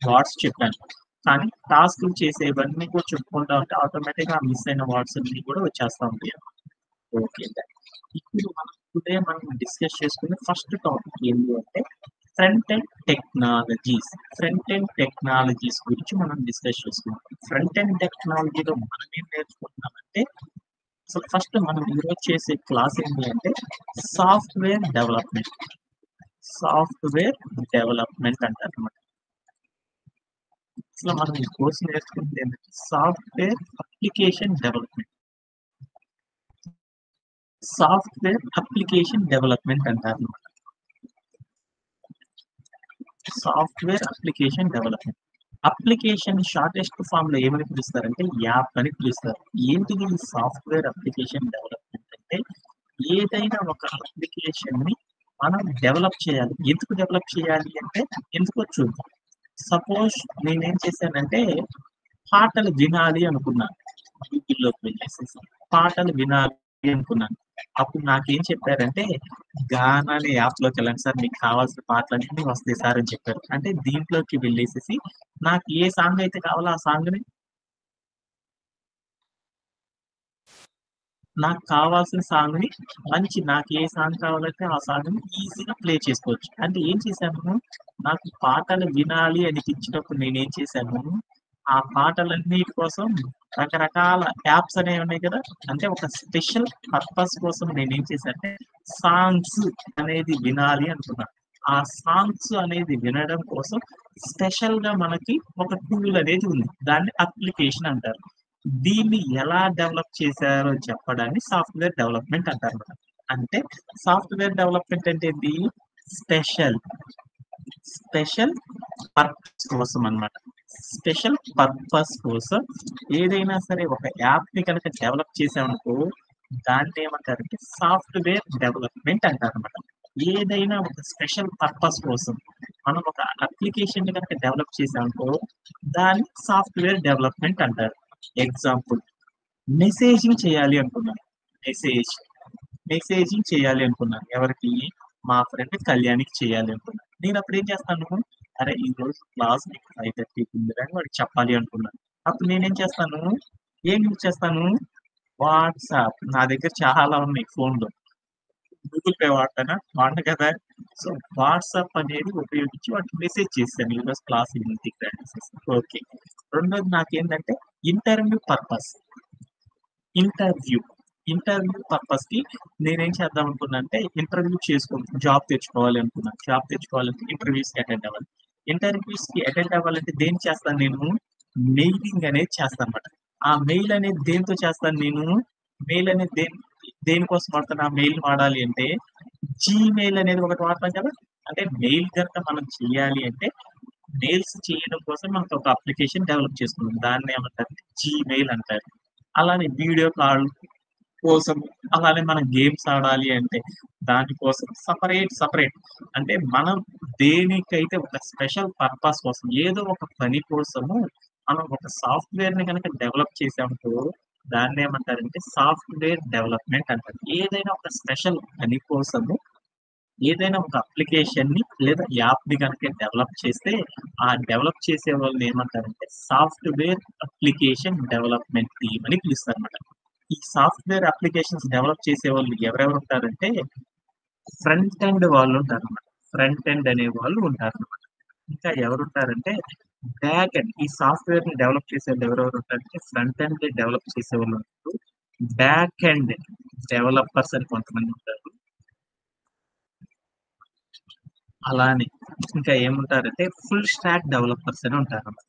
Words చెప్పాను. కానీ టాస్క్‌లు చేసేవన్నీ కూడా చెప్పుకుంటా ఉంటే ఆటోమేటిక్‌గా మిస్ అయిన వర్డ్స్ అన్నీ కూడా వచ్చేస్తా ఉంటాయి. ఓకే. ఇప్పుడు మనం డిస్కస్ చేసుకునే ఫస్ట్ టాపిక్ ఏంటి అంటే front end technologies. Front end technologies గురించి మనం డిస్కస్ చేసుకుందాం. ఫ్రంట్ ఎండ్ టెక్నాలజీలో మనం ఏం నేర్చుకుంటున్నామంటే అసలు ఫస్ట్ మనం ఈరోజు చేసే క్లాస్ ఏంటి అంటే సాఫ్ట్‌వేర్ డెవలప్‌మెంట్. సాఫ్ట్‌వేర్ డెవలప్‌మెంట్ అంటారన్నమాట. అసలు మనం ఈ కోర్స్ నేర్చుకునేది ఏంటంటే software application development. Software application development అంటారన్నమాట. Software application development. Application shortest ఫామ్‌లో ఏమని పిలుస్తారంటే యాప్ అని పిలుస్తారు. ఏంటిది ఈ సాఫ్ట్‌వేర్ అప్లికేషన్ డెవలప్‌మెంట్ అంటే ఏదైనా ఒక అప్లికేషన్‌ని మనం డెవలప్ చేయాలి. ఎందుకు డెవలప్ చేయాలి అంటే ఎందుకో చూద్దాం. సపోజ్ నేనేం చేశానంటే పాటలు వినాలి అనుకున్నాను. యూట్యూబ్‌లోకి వెళ్ళేసేసి పాటలు వినాలి అనుకున్నాను. అప్పుడు నాకేం చెప్పారంటే గానా అనే యాప్‌లోకెళ్ళండి సార్ మీకు కావాల్సిన పాటలన్నీ వస్తాయి సార్ అని చెప్పారు. అంటే దీంట్లోకి వెళ్ళేసేసి నాకు ఏ సాంగ్ అయితే కావాలో ఆ సాంగ్‌ని నాకు కావాల్సిన సాంగ్‌ని నాకు ఏ సాంగ్ కావాలంటే ఆ సాంగ్‌ని ఈజీగా ప్లే చేసుకోవచ్చు. అంటే ఏం చేశాను, నాకు పాటలు వినాలి అనిపించినప్పుడు నేనేం చేశాను, ఆ పాటలన్నిటి కోసం రకరకాల యాప్స్ అనేవి ఉన్నాయి కదా! అంటే ఒక స్పెషల్ పర్పస్ కోసం నేనేం చేశానంటే సాంగ్స్ అనేది వినాలి అనుకున్నా. ఆ సాంగ్స్ అనేది వినడం కోసం స్పెషల్‌గా మనకి ఒక టూల్ అనేది ఉంది. దాన్ని అప్లికేషన్ అంటారు. దీన్ని ఎలా డెవలప్ చేశారో చెప్పడాన్ని సాఫ్ట్‌వేర్ డెవలప్‌మెంట్ అంటారన్నమాట. అంటే సాఫ్ట్‌వేర్ డెవలప్‌మెంట్ అంటే ఏంటి? స్పెషల్, స్పెషల్ పర్పస్ కోసం అన్నమాట. స్పెషల్ పర్పస్ కోసం ఏదైనా సరే ఒక యాప్‌ని కనుక డెవలప్ చేసామనుకో దాన్నేమంటారంటే సాఫ్ట్‌వేర్ డెవలప్‌మెంట్ అంటారన్నమాట. ఏదైనా ఒక స్పెషల్ పర్పస్ కోసం మనం ఒక అప్లికేషన్‌ని గనుక డెవలప్ చేసామనుకో దాన్ని సాఫ్ట్‌వేర్ డెవలప్‌మెంట్ అంటారు. ఎగ్జాంపుల్ మెసేజింగ్ చేయాలి అనుకున్నాను. మెసేజ్, మెసేజింగ్ చేయాలి అనుకున్నాను. ఎవరికి? మా ఫ్రెండ్ కళ్యాణికి చేయాలి అనుకున్నాను. నేనప్పుడు ఏం చేస్తాను, అరే! ఈరోజు క్లాస్ నీకు 5:30కి ఉందిరా అని వాడికి చెప్పాలి అనుకున్నాను. అప్పుడు నేనేం చేస్తాను, ఏం యూజ్ చేస్తాను, వాట్సాప్. నా దగ్గర చాలా ఉన్నాయి ఫోన్‌లో. గూగుల్ పే వాడతానా? వాడను కదా! సో, వాట్సాప్ అనేది ఉపయోగించి వాడికి మెసేజ్ చేశాను. ఈరోజు క్లాస్ ఇంటికి రా అనేసేసి. ఓకే. రెండోది నాకేంటంటే ఇంటర్వ్యూ పర్పస్. ఇంటర్వ్యూ. ఇంటర్వ్యూ పర్పస్‌కి నేనేం చేద్దాం అనుకున్నానంటే, ఇంటర్వ్యూ జాబ్ తెచ్చుకోవాలి అనుకున్నాను. జాబ్ తెచ్చుకోవాలంటే ఇంటర్వ్యూస్‌కి అటెండ్ అవ్వాలి. ఇంటర్వ్యూస్‌కి అటెండ్ అవ్వాలంటే దేనికి చేస్తాను నేను? మెయిలింగ్ అనేది చేస్తానన్నమాట. ఆ మెయిల్ అనేది దేనితో చేస్తాను నేను? మెయిల్ అనేది దేనికోసం వాడతాను? ఆ మెయిల్ వాడాలి అంటే, జీమెయిల్ అనేది ఒకటి వాడతాం కదా! అంటే మెయిల్ గనుక మనం చేయాలి అంటే, మెయిల్స్ చేయడం కోసం మనకు ఒక అప్లికేషన్ డెవలప్ చేసుకున్నాం. దాన్నేమంటారంటే జీమెయిల్ అంటారు. అలానే వీడియో కాల్ కోసం, అలానే మనం గేమ్స్ ఆడాలి అంటే దానికోసం సెపరేట్ అంటే మనం దేనికైతే ఒక స్పెషల్ పర్పస్ కోసం ఏదో ఒక పని కోసము మనం ఒక సాఫ్ట్‌వేర్‌ని గనక డెవలప్ చేసామనుకో దాన్నేమంటారంటే సాఫ్ట్‌వేర్ డెవలప్‌మెంట్ అంటారు. ఏదైనా ఒక స్పెషల్ పని కోసము ఏదైనా ఒక అప్లికేషన్‌ని లేదా యాప్‌ని గనక డెవలప్ చేస్తే ఆ డెవలప్ చేసే వాళ్ళని ఏమంటారంటే సాఫ్ట్‌వేర్ అప్లికేషన్ డెవలప్‌మెంట్ టీమ్ అని పిలుస్తారన్నమాట. ఈ సాఫ్ట్‌వేర్ అప్లికేషన్స్ డెవలప్ చేసేవాళ్ళు ఎవరెవరు ఉంటారంటే, ఫ్రంట్ ఎండ్ వాళ్ళుంటారన్నమాట. ఫ్రంట్ ఎండ్ అనేవాళ్ళు ఉంటారన్నమాట. ఇంకా ఎవరుంటారంటే, బ్యాక్ ఎండ్ ఈ సాఫ్ట్‌వేర్‌ని డెవలప్ చేసేవాళ్ళు ఎవరెవరు ఉంటారంటే, ఫ్రంట్ ఎండ్ డెవలప్ చేసేవాళ్ళు ఉంటారు. బ్యాక్ ఎండ్ డెవలపర్స్ అని కొంతమంది ఉంటారు. అలానే ఇంకా ఏముంటారంటే, ఫుల్ స్టాక్ డెవలపర్స్ అని ఉంటారన్నమాట.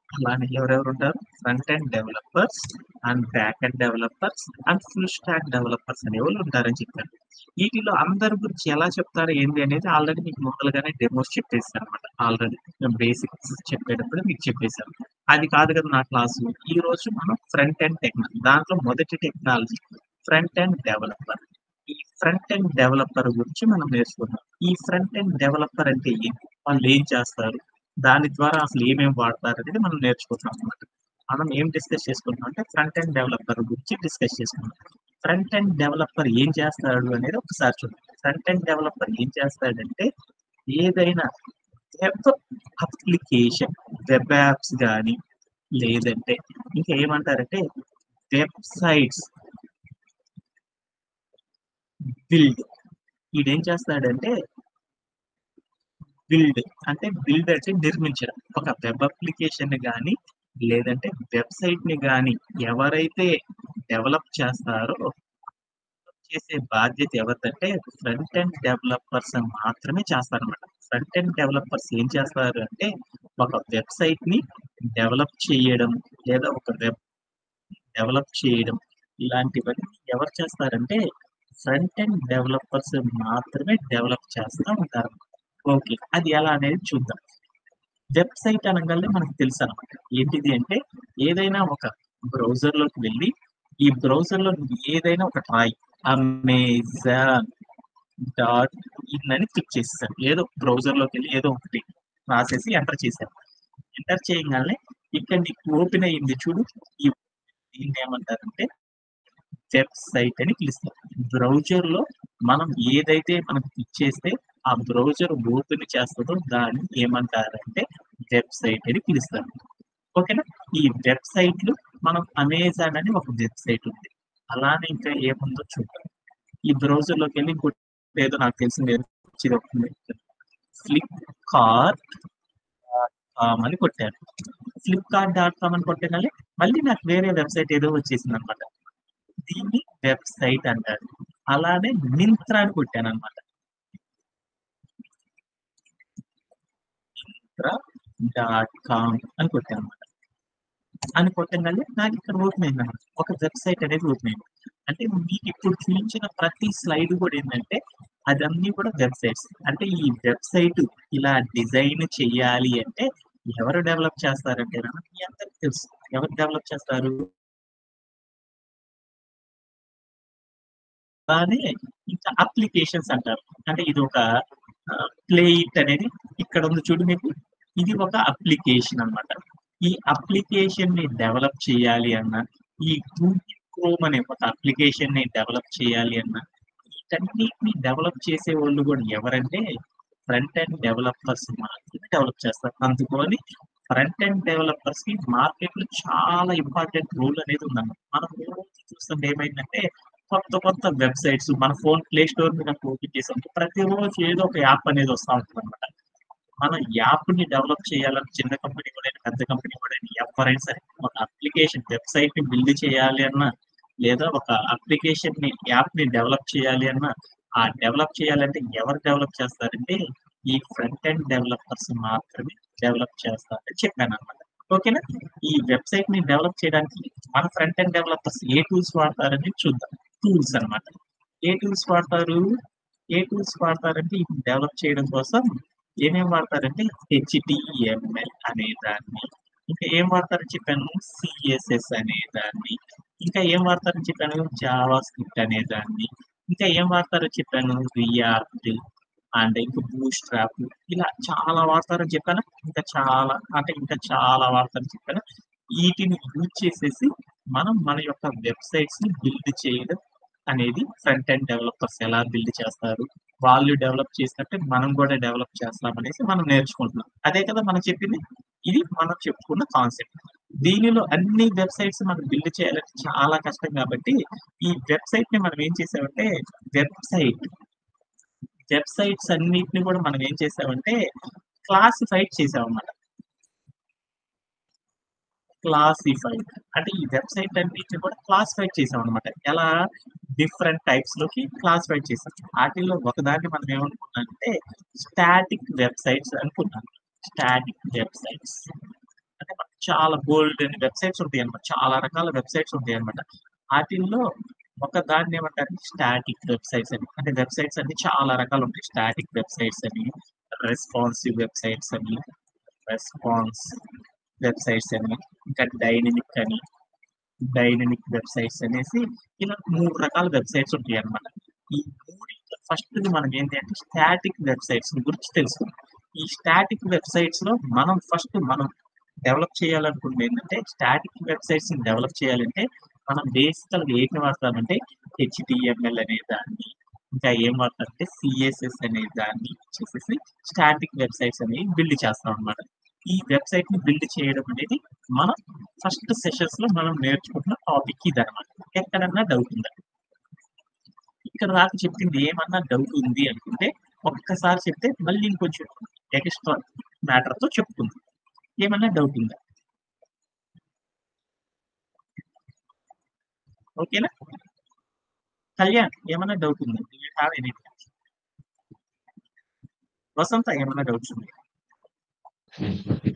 అలానే ఎవరెవరుంటారు? Front end developers and back end developers and full stack developers అనేవాళ్ళు ఉంటారని చెప్పాను. వీటిలో అందరి గురించి ఎలా చెప్తారు ఏంటి అనేది ఆల్రెడీ మీకు ముందలుగానే డెమోస్ చెప్పేసానన్నమాట. ఆల్రెడీ నేను బేసిక్స్ చెప్పేటప్పుడు మీకు చెప్పేసాను. అది కాదు కదా నా క్లాసు. ఈరోజు మనం ఫ్రంట్ ఎండ్ దాంట్లో మొదటి టెక్నాలజీ ఫ్రంట్ ఎండ్ డెవలపర్. ఈ ఫ్రంట్ ఎండ్ డెవలపర్ గురించి మనం నేర్చుకుందాం. ఈ ఫ్రంట్ ఎండ్ డెవలపర్ అంటే ఏంటి? వాళ్ళు ఏం చేస్తారు? దాని ద్వారా అసలు ఏమేమి వాడతారనేది మనం నేర్చుకుంటున్నాం అన్నమాట. మనం ఏం డిస్కస్ చేసుకుంటున్నాం అంటే ఫ్రంట్ ఎండ్ డెవలపర్ గురించి డిస్కస్ చేసుకుంటున్నాం. ఫ్రంట్ ఎండ్ డెవలపర్ ఏం చేస్తాడు అనేది ఒకసారి చూద్దాం. ఫ్రంట్ ఎండ్ డెవలపర్ ఏం చేస్తాడంటే ఏదైనా వెబ్ అప్లికేషన్, వెబ్ యాప్స్ గాని లేదంటే ఇంకా ఏమంటారంటే వెబ్‌సైట్స్ బిల్డ్. ఈడేం చేస్తాడంటే బిల్డ్ బిల్డ్ అంటే నిర్మించడం. ఒక వెబ్ అప్లికేషన్‌ని గాని, లేదంటే వెబ్‌సైట్‌ని గాని ఎవరైతే డెవలప్ చేస్తారో చేసే బాధ్యత ఎవరిదంటే ఫ్రంట్ ఎండ్ డెవలపర్స్ మాత్రమే చేస్తారనమాట. ఫ్రంట్ ఎండ్ డెవలపర్స్ ఏం చేస్తారు అంటే ఒక వెబ్‌సైట్‌ని డెవలప్ చేయడం, లేదా ఒక వెబ్ డెవలప్ చేయడం ఇలాంటివన్నీ ఎవరు చేస్తారంటే ఫ్రంట్ ఎండ్ డెవలపర్స్ మాత్రమే డెవలప్ చేస్తా ఉంటారు. ఓకే. అది ఎలా అనేది చూద్దాం. వెబ్‌సైట్ అనంగానే మనకు తెలుసనమాట. ఏంటిది అంటే ఏదైనా ఒక బ్రౌజర్‌లోకి వెళ్లి, ఈ బ్రౌజర్‌లో నువ్వు ఏదైనా ఒకటి రాయి. అమెజాన్ డాట్ ఇన్ అని క్లిక్ చేసేసాను. ఏదో బ్రౌజర్‌లోకెళ్ళి ఏదో ఒకటి రాసేసి ఎంటర్ చేశాను. ఎంటర్ చేయంగాల్నే ఇక్కడ నీకు ఓపెన్ అయ్యింది చూడు. ఈ దీన్నేమంటారంటే వెబ్‌సైట్ అని పిలుస్తాం. బ్రౌజర్‌లో మనం ఏదైతే మనం క్లిక్ చేస్తే ఆ బ్రౌజర్ ఓపెన్ చేస్తదో దాన్ని ఏమంటారంటే వెబ్‌సైట్ అని పిలుస్తారు. ఓకేనా? ఈ వెబ్‌సైట్‌లు మనం అమెజాన్ అని ఒక వెబ్‌సైట్ ఉంది. అలానే ఇంకా ఏముందో చూద్దాం. ఈ బ్రౌజర్‌లోకెళ్ళి ఇంకోటి ఏదో నాకు తెలిసింది ఏదో వచ్చింది. ఫ్లిప్‌కార్ట్ అని కొట్టాను. ఫ్లిప్‌కార్ట్ డాట్ కామ్ అని కొట్టగానే మళ్ళీ నాకు వేరే వెబ్‌సైట్ ఏదో వచ్చేసిందనమాట. దీన్ని వెబ్‌సైట్ అంటారు. అలానే మింత్రా అని కొట్టాననమాట. మింత్రా డాట్ కామ్ అని కొట్టాననమాట. అని కొట్టంగానే నాకిక్కడ ఓపెన్ అయిందనమాట. ఒక వెబ్‌సైట్ అనేది ఓపెన్ అయింది. అంటే మీకిప్పుడు చూయించిన ప్రతి స్లైడ్ కూడా ఏందంటే అదన్నీ కూడా వెబ్‌సైట్స్. అంటే ఈ వెబ్‌సైట్ ఇలా డిజైన్ చెయ్యాలి అంటే ఎవరు డెవలప్ చేస్తారంటేనా మీ అందరికి తెలుసు. ఎవరు డెవలప్ చేస్తారు? అలానే ఇంకా అప్లికేషన్స్ అంటారు. అంటే ఇదొక ప్లే ఇట్ అనేది ఇక్కడ ఉంది చూడు మీకు. ఇది ఒక అప్లికేషన్ అన్నమాట. ఈ అప్లికేషన్‌ని డెవలప్ చేయాలి అన్నా, ఈ గూగుల్ క్రోమ్ అనే ఒక అప్లికేషన్‌ని డెవలప్ చేయాలి అన్నా, వీటన్నిటిని డెవలప్ చేసేవోళ్ళు గూడా ఎవరంటే ఫ్రంట్ ఎండ్ డెవలపర్స్ మాత్రమే డెవలప్ చేస్తారు. అందుకని ఫ్రంట్ ఎండ్ డెవలపర్స్‌కి మార్కెట్‌లో చాలా ఇంపార్టెంట్ రోల్ అనేది ఉందన్నమాట. మనం రోజు చూస్తుంటే ఏమైందంటే కొత్త కొత్త వెబ్‌సైట్స్ మన ఫోన్ ప్లే స్టోర్ మీద ఓపెన్ చేసాం. ప్రతిరోజు ఏదో ఒక యాప్ అనేది వస్తా ఉంటదన్నమాట. మనం యాప్‌ని డెవలప్ చేయాలని చిన్న కంపెనీ గూడైనా, పెద్ద కంపెనీ గూడైనా ఎవ్వరైనా సరే ఒక అప్లికేషన్ వెబ్‌సైట్‌ని బిల్డ్ చేయాలి అన్నా, లేదా ఒక అప్లికేషన్‌ని యాప్‌ని డెవలప్ చేయాలి అన్నా, ఆ డెవలప్ చేయాలంటే ఎవరు డెవలప్ చేస్తారంటే ఈ ఫ్రంట్ ఎండ్ డెవలపర్స్ మాత్రమే డెవలప్ చేస్తారని చెప్పానన్నమాట. ఓకేనా? ఈ వెబ్‌సైట్‌ని డెవలప్ చేయడానికి మన ఫ్రంట్ ఎండ్ డెవలపర్స్ ఏ టూల్స్ వాడతారని చూద్దాం. టూల్స్ అన్నమాట. ఏ టూల్స్ వాడతారు? ఏ టూల్స్ వాడతారంటే ఇది డెవలప్ చేయడం కోసం ఏమేమి వాడతారంటే హెచ్‌టీఎంఎల్ అనే దాన్ని, ఇంకా ఏం వాడతారని చెప్పాను సీఎస్ఎస్ అనే దాన్ని, ఇంకా ఏం వాడతారని చెప్పాను జావా స్క్రిప్ట్ అనే దాన్ని, ఇంకా ఏం వాడతారో చెప్పాను రియాక్ట్ అండ్ ఇంకా బూట్‌స్ట్రాప్ ఇలా చాలా వాడతారని చెప్పానా? ఇంకా చాలా వాడతారని చెప్పానా? ఈటిని యూజ్ చేసేసి మనం మన యొక్క వెబ్‌సైట్స్‌ని బిల్డ్ చేయడం అనేది ఫ్రంట్ ఎండ్ డెవలపర్స్ ఎలా బిల్డ్ చేస్తారు? వాళ్ళు డెవలప్ చేసినట్టే మనం గూడా డెవలప్ చేస్తామనేసి మనం నేర్చుకుంటున్నాం. అదే కదా మనం చెప్పింది? ఇది మనం చెప్పుకున్న కాన్సెప్ట్. దీనిలో అన్ని వెబ్‌సైట్స్ మనం బిల్డ్ చేయాలంటే చాలా కష్టం గాబట్టి, ఈ వెబ్‌సైట్‌ని మనం ఏం చేసామంటే వెబ్‌సైట్ వెబ్‌సైట్స్ అన్నిటిని గూడా మనం ఏం చేసామంటే క్లాసిఫైడ్ చేసామన్నమాట. క్లాసిఫైడ్. అంటే ఈ వెబ్‌సైట్ అన్నిటిని కూడా క్లాసిఫైడ్ చేసామన్నమాట. ఎలా? డిఫరెంట్ టైప్స్‌లోకి క్లాసిఫైడ్ చేసాం. ఆటిల్లో ఒకదాన్ని మనం ఏమనుకున్నామంటే స్టాటిక్ వెబ్‌సైట్స్ అనుకున్నాం. Static websites. అంటే మనకు చాలా బోలెడన్ని వెబ్‌సైట్స్ ఉంటాయన్నమాట. చాలా రకాల వెబ్‌సైట్స్ ఉంటాయన్నమాట. ఆటిల్లో ఒక దాన్నేమంటారంటే స్టాటిక్ వెబ్‌సైట్స్ అని. అంటే వెబ్‌సైట్స్ అన్ని చాలా రకాలుంటాయి. స్టాటిక్ వెబ్‌సైట్స్ అని, రెస్పాన్సివ్ వెబ్‌సైట్స్ అని, రెస్పాన్స్ వెబ్‌సైట్స్ అని, ఇంకా డైనమిక్ వెబ్‌సైట్స్ అనేసి ఇలా 3 రకాల వెబ్‌సైట్స్ ఉంటాయన్నమాట. ఈ మూడిట్లో ఫస్ట్‌ది మనం ఏంటి అంటే స్టాటిక్ వెబ్‌సైట్స్ గురించి తెలుసుకుందాం. ఈ స్టాటిక్ వెబ్‌సైట్స్‌లో మనం డెవలప్ చేయాలనుకుంది ఏంటంటే స్టాటిక్ వెబ్‌సైట్స్‌ని డెవలప్ చేయాలంటే మనం బేసికల్‌గా ఏంటిని వాడతామంటే హెచ్‌టీఎంఎల్ అనే దాన్ని, ఇంకా ఏం వాడతారంటే సీఎస్ఎస్ అనే దాన్ని చేసేసి స్టాటిక్ వెబ్‌సైట్స్ అనేవి బిల్డ్ చేస్తామనమాట. ఈ వెబ్‌సైట్‌ని బిల్డ్ చేయడం అనేది మనం ఫస్ట్ సెషన్స్‌లో మనం నేర్చుకుంటున్న టాపిక్ ఇదనమాట. ఎక్కడన్నా డౌట్ ఉందా? ఇక్కడ దాకా చెప్పింది ఏమన్నా డౌట్ ఉంది అనుకుంటే ఒక్కసారి చెప్తే మళ్ళీ ఇంకొంచెం ఎక్స్‌ట్రా మ్యాటర్‌తో చెప్పుకుందాం. ఏమన్నా డౌట్ ఉందా? ఓకేనా? కళ్యాణ్ ఏమన్నా డౌట్ ఉందా? Do you have any doubt? Vasantha ఏమన్నా డౌట్స్ ఉన్నాయా?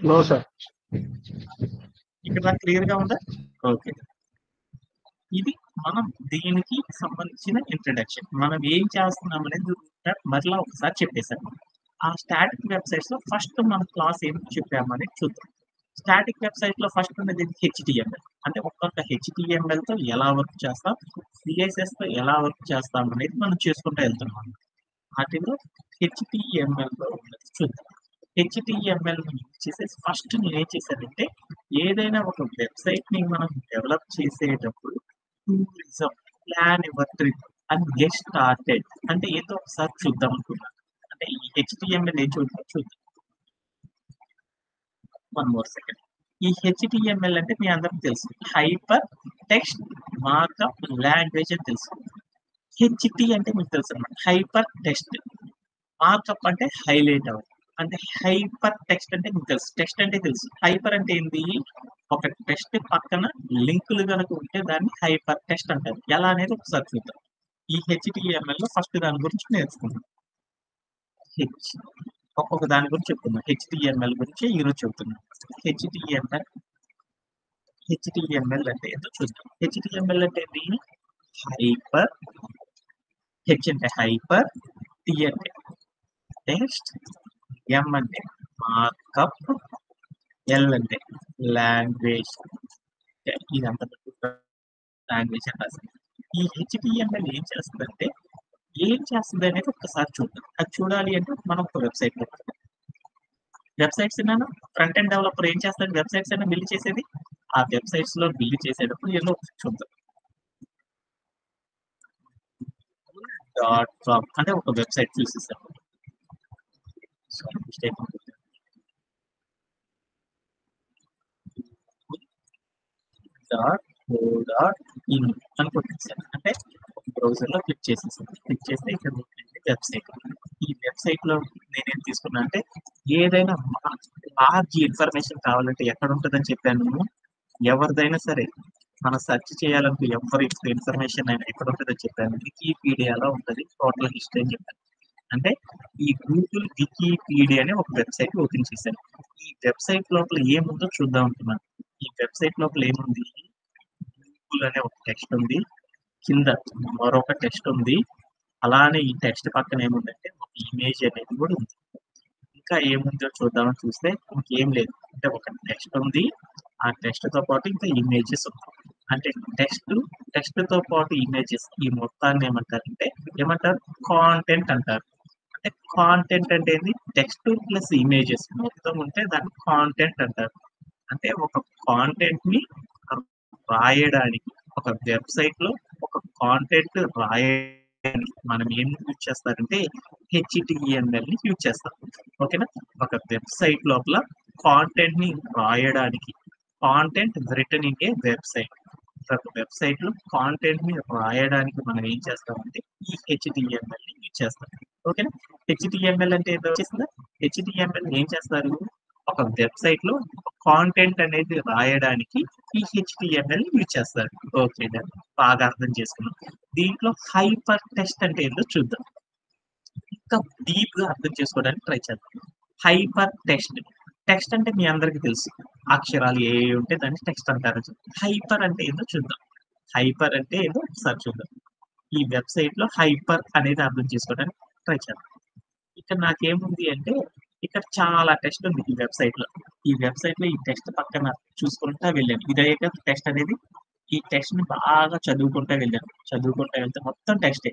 No sir. ఇక్కడ దాకా క్లియర్‌గా ఉందా? ఓకే. ఇది మనం దీనికి సంబంధించిన ఇంట్రడక్షన్. మనం ఏం చేస్తున్నాం అనేది మరలా ఒకసారి చెప్పేసాను. ఆ స్టాటిక్ వెబ్‌సైట్స్‌లో ఫస్ట్ మన క్లాస్ ఏం చెప్పామనేది చూద్దాం. స్టాటిక్ వెబ్‌సైట్‌లో ఫస్ట్ ఉన్నది హెచ్‌టీఎంఎల్. అంటే ఒక్కొక్క హెచ్‌టీఎంఎల్‌తో ఎలా వర్క్ చేస్తాం, సీఎస్ఎస్‌తో ఎలా వర్క్ చేస్తాం అనేది మనం చేసుకుంటూ వెళ్తున్నాం. వాటిలో హెచ్‌టీఎంఎల్‌లో ఉన్నది చూద్దాం. హెచ్‌టీఎంఎల్ యూజ్ చేసేసి ఫస్ట్ నేనేం చేశానంటే ఏదైనా ఒక వెబ్‌సైట్‌ని మనం డెవలప్ చేసేటప్పుడు tourism, plan your trip and get started అంటే ఏంటో ఒకసారి చూద్దాం అనుకున్నాను. అంటే ఈ హెచ్‌టీఎంఎల్ ఏం చూద్దాం చూద్దాం. One more second. ఈ హెచ్‌టీఎంఎల్ అంటే మీ అందరికి తెలుసు. హైపర్ టెక్స్ట్ మార్కప్ లాంగ్వేజ్ అని తెలుసు. హెచ్‌టి అంటే మీకు తెలుసనమాట. Hyper text. మార్కప్ అంటే హైలైట్ అవ్వడం. అంటే హైపర్ టెక్స్ట్ అంటే మీకు తెలుసు. టెక్స్ట్ అంటే తెలుసు. హైపర్ అంటే ఏంది? ఒక టెక్స్ట్ పక్కన లింకులు గనక ఉంటే దాన్ని హైపర్ టెక్స్ట్ అంటారు. ఎలా అనేది ఒకసారి చూద్దాం. ఈ హెచ్‌టీఎంఎల్‌లో ఫస్ట్ దాని గురించి నేర్చుకుందాం. హెచ్ ఒక్కొక్క దాని గురించి చెప్తున్నాం. హెచ్‌టీఎంఎల్ గురించి ఈరోజు చెప్తున్నాం. హెచ్‌టీఎంఎల్ హెచ్‌టీఎంఎల్ అంటే ఏంటో చూద్దాం. హెచ్‌టీఎంఎల్ అంటే ఏంటి? హైపర్ హెచ్ అంటే హైపర్, టి అంటే టెక్స్ట్, ఎం అంటే మార్కప్, ఎల్ అంటే లాంగ్వేజ్. ఇదంతా లాంగ్వేజ్ అని రాసింది. ఈ హెచ్‌టీఎంఎల్ ఏం చేస్తుంది అనేది ఒక్కసారి చూద్దాం. అది చూడాలి అంటే మనం ఒక వెబ్‌సైట్‌లో వెబ్‌సైట్స్ ఏనా ఫ్రంట్ ఎండ్ డెవలపర్ ఏం చేస్తాడు వెబ్‌సైట్స్ అయినా బిల్డ్ చేసేది. ఆ వెబ్‌సైట్స్‌లో బిల్డ్ చేసేటప్పుడు ఏదో ఒకటి చూద్దాం. డాట్ కామ్ అంటే ఒక వెబ్‌సైట్ చూసేసాం. Sorry mistake dot co dot in అని కొట్టేసాను. అంటే బ్రౌజర్‌లో క్లిక్ చేసేసాను. క్లిక్ చేస్తే ఇక్కడ వెబ్‌సైట్. ఈ వెబ్‌సైట్‌లో నేనేం తీసుకున్నా అంటే ఏదైనా లార్జ్ ఇన్ఫర్మేషన్ కావాలంటే ఎక్కడ ఉంటదని చెప్పాను నేను. ఎవరిదైనా సరే మనం సెర్చ్ చేయాలనుకో ఎవరి ఇన్ఫర్మేషన్ అయినా ఎక్కడ ఉంటదని చెప్పాను. వికీపీడియాలో ఉంటది. టోటల్ హిస్టరీ అని చెప్పాను. అంటే ఈ గూగుల్ వికీపీడియా అనే ఒక వెబ్‌సైట్ ఓపెన్ చేశాను. ఈ వెబ్‌సైట్ లోపల ఏముందో చూద్దాం అనుకున్నాను. ఈ వెబ్‌సైట్ లోపల ఏముంది? గూగుల్ అనే ఒక టెక్స్ట్ ఉంది. కింద మరొక టెక్స్ట్ ఉంది. అలానే ఈ టెక్స్ట్ పక్కన ఏముందంటే ఒక ఇమేజ్ అనేది కూడా ఉంది. ఇంకా ఏముందో చూద్దామని చూస్తే ఇంకేం లేదు. అంటే ఒక టెక్స్ట్ ఉంది. ఆ టెక్స్ట్‌తో పాటు ఇంకా ఇమేజెస్ ఉన్నాయి. అంటే టెక్స్ట్‌తో పాటు ఇమేజెస్ ఈ మొత్తాన్ని ఏమంటారు? కాంటెంట్ అంటారు. అంటే కాంటెంట్ అంటే ఏంది? టెక్స్ట్ ప్లస్ ఇమేజెస్ మొత్తం ఉంటే దాన్ని కాంటెంట్ అంటారు. అంటే ఒక కాంటెంట్‌ని రాయడానికి ఒక వెబ్‌సైట్‌లో ఒక కాంటెంట్ రాయడానికి మనం ఏం యూజ్ చేస్తారంటే హెచ్‌టీఎంఎల్‌ని యూజ్ చేస్తాం. ఓకేనా? ఒక వెబ్‌సైట్ లోపల కాంటెంట్‌ని రాయడానికి content return in a website. ఒక వెబ్‌సైట్‌లో కాంటెంట్‌ని రాయడానికి మనం ఏం చేస్తామంటే ఈ హెచ్‌టీఎంఎల్‌ని యూజ్ చేస్తాం. ఓకేనా? హెచ్‌టీఎంఎల్ అంటే ఏంటో వచ్చేసిందా? హెచ్‌టీఎంఎల్ ఏం చేస్తారు? ఒక వెబ్‌సైట్‌లో కాంటెంట్ అనేది రాయడానికి ఈ హెచ్‌టీఎంఎల్ యూజ్ చేస్తారు. Okay done. బాగా అర్థం చేసుకున్నాం. దీంట్లో హైపర్ టెక్స్ట్ అంటే ఏంటో చూద్దాం. ఇంకా డీప్‌గా అర్థం చేసుకోవడానికి ట్రై చేద్దాం. Hyper text. టెక్స్ట్ అంటే మీ అందరికీ తెలుసు. అక్షరాలు ఏవి ఉంటే దాన్ని టెక్స్ట్ అంటారు. హైపర్ అంటే ఏందో చూద్దాం. హైపర్ అంటే ఏదో ఒకసారి చూద్దాం. ఈ వెబ్‌సైట్‌లో హైపర్ అనేది అర్థం చేసుకోవడానికి ట్రై చేద్దాం. ఇక్కడ నాకేముంది అంటే ఇక్కడ చాలా టెక్స్ట్ ఉంది ఈ వెబ్‌సైట్‌లో. ఈ వెబ్‌సైట్‌లో ఈ టెక్స్ట్ పక్కన చూసుకుంటా వెళ్ళాను. ఇదే కదా టెక్స్ట్ అనేది. ఈ టెక్స్ట్‌ని బాగా చదువుకుంటా వెళ్ళాను. చదువుకుంటా వెళ్తే మొత్తం టెక్స్టే.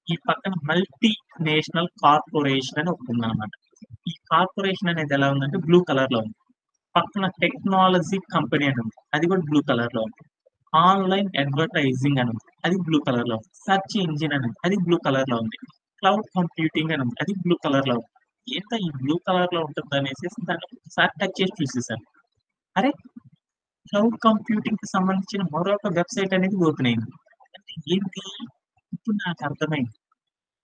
ఈ పక్కన మల్టీ నేషనల్ కార్పొరేషన్ అని ఒకటి ఉందన్నమాట. ఈ కార్పొరేషన్ అనేది ఎలా ఉందంటే బ్లూ కలర్‌లో ఉంది. పక్కన టెక్నాలజీ కంపెనీ అని ఉంది. అది కూడా బ్లూ కలర్‌లో ఉంది. ఆన్లైన్ అడ్వర్టైజింగ్ అని ఉంది. అది బ్లూ కలర్ లో ఉంది. సెర్చ్ ఇంజిన్ అని ఉంది. అది బ్లూ కలర్ లో ఉంది. క్లౌడ్ కంప్యూటింగ్ అని ఉంది. అది బ్లూ కలర్ లో ఉంది. ఏంటో ఈ బ్లూ కలర్ లో ఉంటుంది అనేసి దాన్ని ఒకసారి టచ్ చేసి చూసేసాను. అరే, క్లౌడ్ కంప్యూటింగ్ కి సంబంధించిన మరొక వెబ్సైట్ అనేది ఓపెన్ అయింది. అంటే ఏంటి? ఇప్పుడు నాకు అర్థమైంది.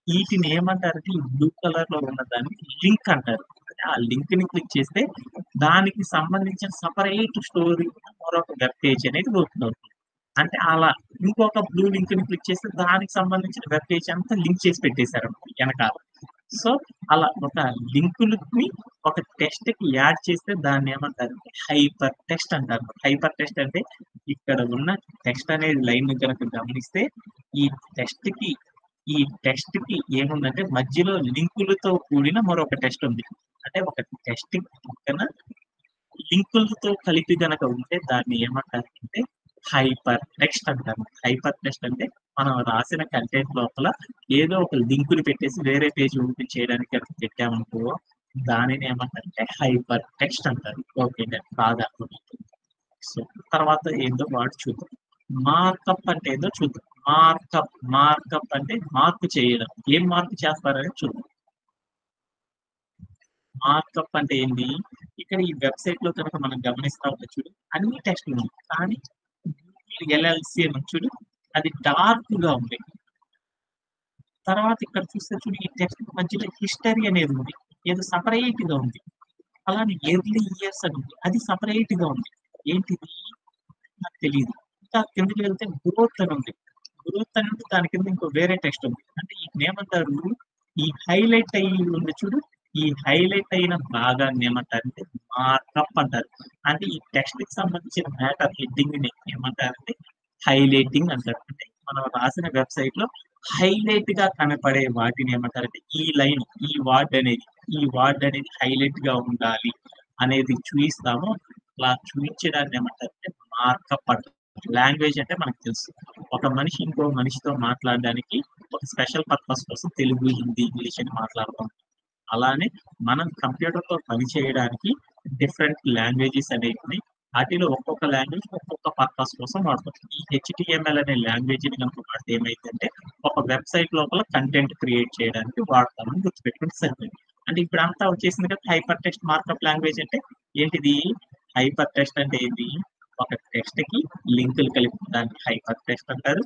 వీటిని ఏమంటారంటే ఈ బ్లూ కలర్ లో ఉన్న దాన్ని లింక్ అంటారు. అంటే ఆ లింక్ ని క్లిక్ చేస్తే దానికి సంబంధించిన సపరేట్ స్టోరీ మరొక వెబ్ పేజ్ అనేది ఓపెన్ అవుతుంది. అంటే అలా ఇంకొక బ్లూ లింక్ ని క్లిక్ చేస్తే దానికి సంబంధించిన వెబ్ పేజ్ అంతా లింక్ చేసి పెట్టేశారు వెనకాల. సో అలా ఒక లింకులని ఒక టెక్స్ట్ కి యాడ్ చేస్తే దాన్ని ఏమంటారు? హైపర్ టెక్స్ట్ అంటారు. హైపర్ టెక్స్ట్ అంటే ఇక్కడ ఉన్న టెక్స్ట్ అనేది లైన్ కనుక గమనిస్తే ఈ టెక్స్ట్ కి ఈ టెక్స్ట్ కి ఏముందంటే మధ్యలో లింకులతో కూడిన మరొక టెక్స్ట్ ఉంది. అంటే ఒక టెక్స్ట్ పక్కన లింకులతో కలిపి గనక ఉంటే దాన్ని ఏమంటారంటే హైపర్ టెక్స్ట్ అంటారు. హైపర్ టెక్స్ట్ అంటే మనం రాసిన కంటెంట్ లోపల ఏదో ఒక లింకుని పెట్టేసి వేరే పేజ్ ఓపెన్ చేయడానికి కనుక పెట్టామనుకో దానిని ఏమంటారంటే హైపర్ టెక్స్ట్ అంటారు. ఓకే, బాగా అర్థమవుతుంది. సో తర్వాత ఏందో వాడు చూద్దాం. మార్కప్ అంటే ఏందో చూద్దాం. మార్కప్ అంటే మార్పు చేయడం. ఏం మార్పు చేస్తారని చూద్దాం. మార్కప్ అంటే ఏంటి? ఇక్కడ ఈ వెబ్సైట్ లో కనుక మనం గమనిస్తా ఉంటే చూడు, అన్ని టెక్స్ట్లు ఉన్నాయి. కానీ ఎల్ఎల్సి అని చూడు, అది డార్క్ గా ఉంది. తర్వాత ఇక్కడ చూస్తే చూడు, ఈ టెక్స్ట్ మధ్యలో హిస్టరీ అనేది ఉంది. ఏదో సపరేట్ గా ఉంది. అలానే ఎర్లీ ఇయర్స్ అని ఉంది. అది సపరేట్ గా ఉంది. ఏంటిది? నాకు తెలియదు. ఇంకా కిందకి వెళ్తే గ్రోత్ అని ఉంది. గ్రోత్ అని ఉంటే దాని కింద ఇంకో వేరే టెక్స్ట్ ఉంది. అంటే వీటిని ఏమంటారు? ఈ హైలైట్ అయ్యి ఉంది చూడు, ఈ హైలైట్ అయిన భాగాన్ని ఏమంటారంటే మార్కప్ అంటారు. అంటే ఈ టెక్స్ట్ కి సంబంధించిన మ్యాటర్ హెడ్డింగ్ ని ఏమంటారంటే హైలైటింగ్ అంటారు. అంటే మనం రాసిన వెబ్సైట్ లో హైలైట్ గా కనపడే వాటిని ఏమంటారంటే ఈ లైన్, ఈ వర్డ్ అనేది హైలైట్ గా ఉండాలి అనేది చూపిస్తాము. అలా చూపించడాన్ని ఏమంటారంటే మార్కప్ అంటారు. లాంగ్వేజ్ అంటే మనకు తెలుసు. ఒక మనిషి ఇంకో మనిషితో మాట్లాడడానికి ఒక స్పెషల్ పర్పస్ కోసం తెలుగు, హిందీ, ఇంగ్లీష్ అని మాట్లాడతాం. అలానే మనం కంప్యూటర్ తో పని చేయడానికి డిఫరెంట్ లాంగ్వేజెస్ అనేవి ఉన్నాయి. వాటిలో ఒక్కొక్క లాంగ్వేజ్ ఒక్కొక్క పర్పస్ కోసం వాడతాం. ఈ హెచ్టిఎంఎల్ అనే లాంగ్వేజ్ ని కనుక వాడితే ఏమైందంటే ఒక వెబ్సైట్ లోపల కంటెంట్ క్రియేట్ చేయడానికి వాడతామని గుర్తుపెట్టుకుంటే సరిపోయింది. అంటే ఇప్పుడు అంతా వచ్చేసింది కదా హైపర్ టెక్స్ట్ మార్కప్ లాంగ్వేజ్ అంటే ఏంటిది? హైపర్ టెక్స్ట్ అంటే ఏంటి? ఒక టెక్స్ట్ కి లింకులు కలిపి దాన్ని హైపర్ టెక్స్ట్ అంటారు.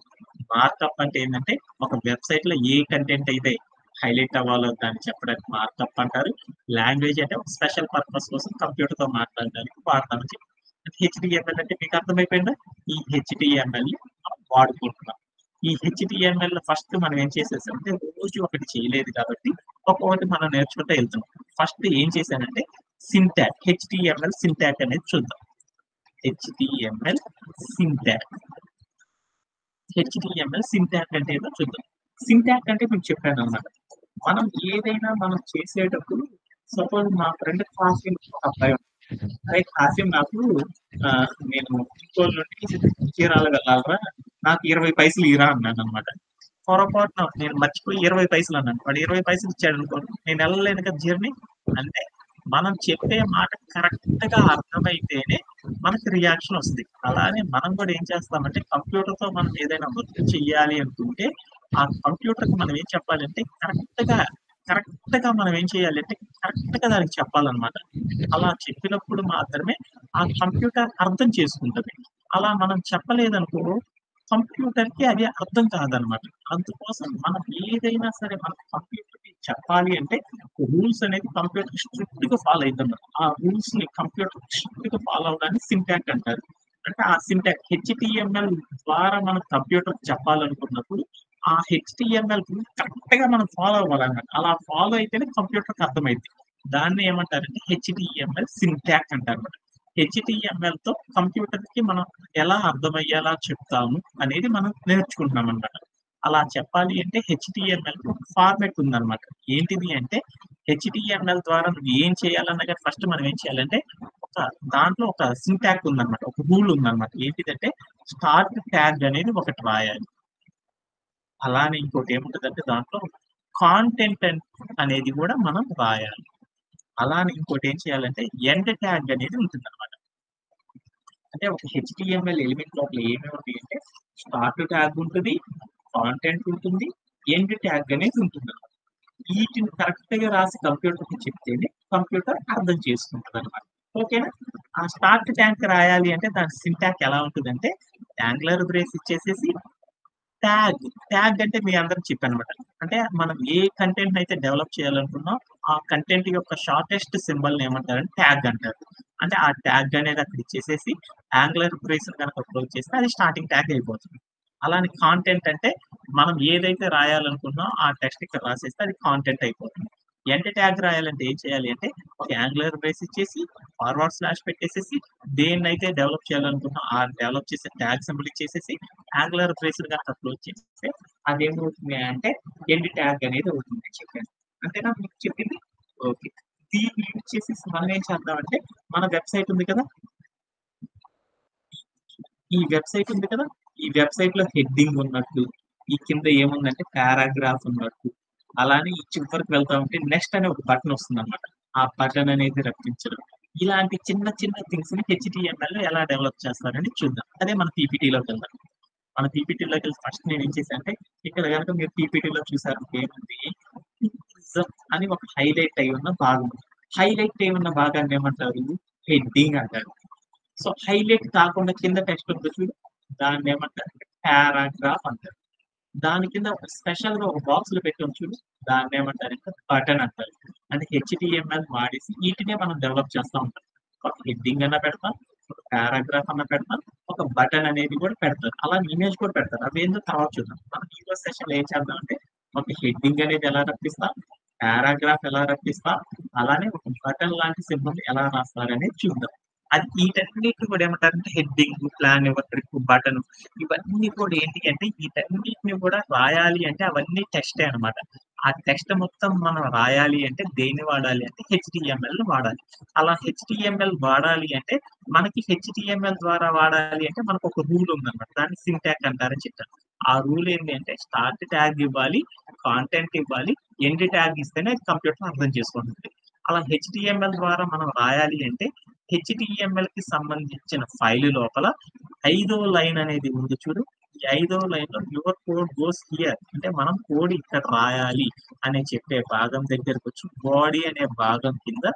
మార్కప్ అంటే ఏంటంటే ఒక వెబ్సైట్ లో ఏ కంటెంట్ అయితే హైలైట్ అవ్వాలో దాన్ని చెప్పడానికి మార్కప్ అంటారు. లాంగ్వేజ్ అంటే ఒక స్పెషల్ పర్పస్ కోసం కంప్యూటర్ తో మాట్లాడడానికి వాడతామని చెప్పి. హెచ్డిఎంఎల్ అంటే మీకు అర్థమైపోయిందా? ఈ హెచ్డిఎంఎల్ మనం వాడుకుంటున్నాం. ఈ హెచ్డిఎంఎల్ ఫస్ట్ మనం ఏం చేసేసామంటే రోజు ఒకటి చేయలేదు కాబట్టి ఒక్కొక్కటి మనం నేర్చుకుంటూ వెళ్తున్నాం. ఫస్ట్ ఏం చేశానంటే సింటాక్, హెచ్డిఎంఎల్ సింటాక్ అనేది చూద్దాం. హెచ్డిఎంఎల్ సింటాక్. హెచ్డిఎంఎల్ సింటాక్ అంటే ఏదో చూద్దాం. సింటాక్ అంటే మీకు చెప్పాను అన్నమాట. మనం ఏదైనా మనం చేసేటప్పుడు సపోజ్ మా ఫ్రెండ్ కాసిం ఒక అబ్బాయి ఉన్నాడు. అరే కాసిం, నాకు నేను ఇంకోళ్ళ నుండి చీరాల వెళ్ళాలరా, నాకు 20 పైసలు ఇరా అన్నాను అనమాట. పొరపాటున నేను మర్చిపోయి 20 పైసలు అన్నాను. వాడు 20 పైసలు ఇచ్చాడు అనుకో, నేను వెళ్ళలేను కదా జర్నీ. అంటే మనం చెప్పే మాట కరెక్ట్ గా అర్థమైతేనే మనకి రియాక్షన్ వస్తుంది. అలానే మనం కూడా ఏం చేస్తామంటే కంప్యూటర్ తో మనం ఏదైనా వర్క్ చెయ్యాలి అనుకుంటే ఆ కంప్యూటర్ కి మనం ఏం చెప్పాలంటే కరెక్ట్ గా మనం ఏం చేయాలంటే కరెక్ట్ గా దానికి చెప్పాలన్నమాట. అలా చెప్పినప్పుడు మాత్రమే ఆ కంప్యూటర్ అర్థం చేసుకుంటది. అలా మనం చెప్పలేదనుకో కంప్యూటర్ కి అది అర్థం కాదనమాట. అందుకోసం మనం ఏదైనా సరే మన కంప్యూటర్ కి చెప్పాలి అంటే రూల్స్ అనేది కంప్యూటర్ స్ట్రిక్ట్ గా ఫాలో అవుతుంది. ఆ రూల్స్ ని కంప్యూటర్ స్ట్రిక్ట్ గా ఫాలో అవడానికి సింటాక్ అంటారు. అంటే ఆ సింటాక్ హెచ్టిఎంఎల్ ద్వారా మనం కంప్యూటర్ చెప్పాలనుకున్నప్పుడు ఆ హెచ్టిఎంఎల్ కరెక్ట్ గా మనం ఫాలో అవ్వాలన్నమాట. అలా ఫాలో అయితేనే కంప్యూటర్ కి అర్థమైంది. దాన్ని ఏమంటారంటే హెచ్టిఎంఎల్ సింటాక్ అంటారు. హెచ్టిఎంఎల్ తో కంప్యూటర్ కి మనం ఎలా అర్థమయ్యేలా చెప్తాము అనేది మనం నేర్చుకుంటున్నాం అన్నమాట. అలా చెప్పాలి అంటే హెచ్టిఎంఎల్ కి ఒక ఫార్మాట్ ఉందన్నమాట. ఏంటిది అంటే హెచ్టిఎంఎల్ ద్వారా నువ్వు ఏం చేయాలన్నా కానీ ఫస్ట్ మనం ఏం చేయాలంటే ఒక దాంట్లో ఒక సింటాక్ ఉందన్నమాట. ఒక రూల్ ఉందన్నమాట. ఏంటిదంటే స్టార్ట్ ట్యాగ్ అనేది ఒకటి రాయాలి. అలానే ఇంకోటి ఏముంటదంటే దాంట్లో కాంటెంట్ అనేది కూడా మనం రాయాలి. అలానే ఇంకోటి ఏం చేయాలంటే ఎండ్ ట్యాగ్ అనేది ఉంటుందన్నమాట. అంటే ఒక హెచ్టిఎంఎల్ ఎలిమెంట్ లోపల ఏమేమి ఉంటాయి అంటే స్టార్ట్ ట్యాగ్ ఉంటుంది, కాంటెంట్ ఉంటుంది, ఎండ్ ట్యాగ్ అనేది ఉంటుంది. వీటిని కరెక్ట్ గా రాసి కంప్యూటర్ కి చెప్తేనే కంప్యూటర్ అర్థం చేసుకుంటుంది అనమాట. ఓకేనా? ఆ స్టార్ట్ ట్యాగ్ రాయాలి అంటే దాని సింటాక్ ఎలా ఉంటుందంటే యాంగులర్ బ్రేస్ ఇచ్చేసేసి ట్యాగ్. ట్యాగ్ అంటే మీ అందరికి చెప్పానమాట. అంటే మనం ఏ కంటెంట్ అయితే డెవలప్ చేయాలనుకున్నాం, ఆ కంటెంట్ యొక్క షార్టెస్ట్ సింబల్ ఏమంటారంటే ట్యాగ్ అంటారు. అంటే ఆ ట్యాగ్ అనేది అక్కడ ఇచ్చేసేసి యాంగులర్ బ్రేస్ కనుక క్లోజ్ చేస్తే అది స్టార్టింగ్ ట్యాగ్ అయిపోతుంది. అలానే కాంటెంట్ అంటే మనం ఏదైతే రాయాలనుకున్నామో ఆ టెక్స్ట్ ఇక్కడ రాసేస్తే అది కాంటెంట్ అయిపోతుంది. ఎండ్ ట్యాగ్ రాయాలంటే ఏం చేయాలి అంటే ఒక యాంగులర్ బ్రేస్ ఇచ్చేసి ఫార్వర్డ్ స్లాష్ పెట్టేసేసి దేన్నైతే డెవలప్ చేయాలనుకున్నా ఆ డెవలప్ చేసే ట్యాగ్ సింబల్ ఇచ్చేసేసి యాంగులర్ బ్రేస్ కనుక క్లోజ్ చేస్తే అదేమవుతుంది అంటే ఎండ్ ట్యాగ్ అనేది అవుతుంది అని చెప్పాను. అంతేనా మీకు చెప్పింది? ఓకే. దీన్ని యూజ్ చేసేసి మనం ఏం చేద్దామంటే మన వెబ్సైట్ ఉంది కదా, ఈ వెబ్సైట్ ఉంది కదా, ఈ వెబ్సైట్ లో హెడ్డింగ్ ఉన్నట్టు, ఈ కింద ఏముందంటే పారాగ్రాఫ్ ఉన్నట్టు, అలానే ఈ చివరికి వెళ్తా ఉంటే నెక్స్ట్ అనే ఒక బటన్ వస్తుంది అనమాట. ఆ బటన్ అనేది రప్పించడం, ఇలాంటి చిన్న చిన్న థింగ్స్ ని హెచ్టిఎంఎల్ లో ఎలా డెవలప్ చేస్తారని చూద్దాం. అదే మన పీపీటీలోకి వెళ్దాం. మన పీపీటీలోకి వెళ్ళి ఫస్ట్ నేను ఏం చేశాను అంటే ఇక్కడ కనుక మీరు పీపీటీలో చూసారు ఏముంది tourism అని ఒక హైలైట్ అయి ఉన్న భాగం. హైలైట్ అయి ఉన్న భాగాన్ని ఏమంటారు? హెడ్డింగ్ అంటారు. సో హైలైట్ కాకుండా కింద టెక్స్ట్ ఉంది చూడు, దాన్ని ఏమంటారు? పారాగ్రాఫ్ అంటారు. దాని కింద ఒక స్పెషల్ గా ఒక బాక్స్ లో పెట్టి చూడు, దాన్ని ఏమంటారంటే బటన్ అంటారు. అంటే హెచ్టిఎంఎల్ వాడేసి వీటినే మనం డెవలప్ చేస్తా ఉంటాం. ఒక హెడ్డింగ్ అన్న పెడతాం, ఒక పారాగ్రాఫ్ అన్న పెడతాం, ఒక బటన్ అనేది కూడా పెడతారు. అలా ఇమేజ్ కూడా పెడతారు. అవి ఏందో తర్వాత చూద్దాం. మనం ఈ రోజు సెషన్ ఏం చేద్దాం అంటే ఒక హెడ్డింగ్ అనేది ఎలా రప్పిస్తాం, పారాగ్రాఫ్ ఎలా రప్పిస్తాం, అలానే ఒక బటన్ లాంటి సింబల్ ఎలా రాస్తారనేది చూద్దాం. అది వీటన్నిటిని కూడా ఏమంటారంటే హెడ్డింగ్, ప్లాన్, ట్రిక్, బటన్, ఇవన్నీ కూడా ఏంటి అంటే వీటన్నిటిని కూడా రాయాలి అంటే అవన్నీ టెక్స్టే అన్నమాట. ఆ టెక్స్ట్ మొత్తం మనం రాయాలి అంటే దేన్ని వాడాలి అంటే హెచ్టిఎంఎల్ వాడాలి. అలా హెచ్టిఎంఎల్ వాడాలి అంటే మనకి హెచ్టిఎంఎల్ ద్వారా వాడాలి అంటే మనకు ఒక రూల్ ఉందన్నమాట. దాన్ని సింటాక్ అంటారని చెప్పాను. ఆ రూల్ ఏంటి అంటే స్టార్ట్ ట్యాగ్ ఇవ్వాలి, కాంటెంట్ ఇవ్వాలి, ఎండ్ ట్యాగ్ ఇస్తేనే కంప్యూటర్ అర్థం చేసుకుంటుంది. అలా హెచ్టిఎంఎల్ ద్వారా మనం రాయాలి అంటే హెచ్టిఎంఎల్ కి సంబంధించిన ఫైల్ లోపల 5వ లైన్ అనేది ఉంది చూడు, ఈ 5వ లైన్ లో యువర్ కోడ్ గోస్ హియర్ అంటే మనం కోడ్ ఇక్కడ రాయాలి అని చెప్పే భాగం దగ్గరకు వచ్చి బాడీ అనే భాగం కింద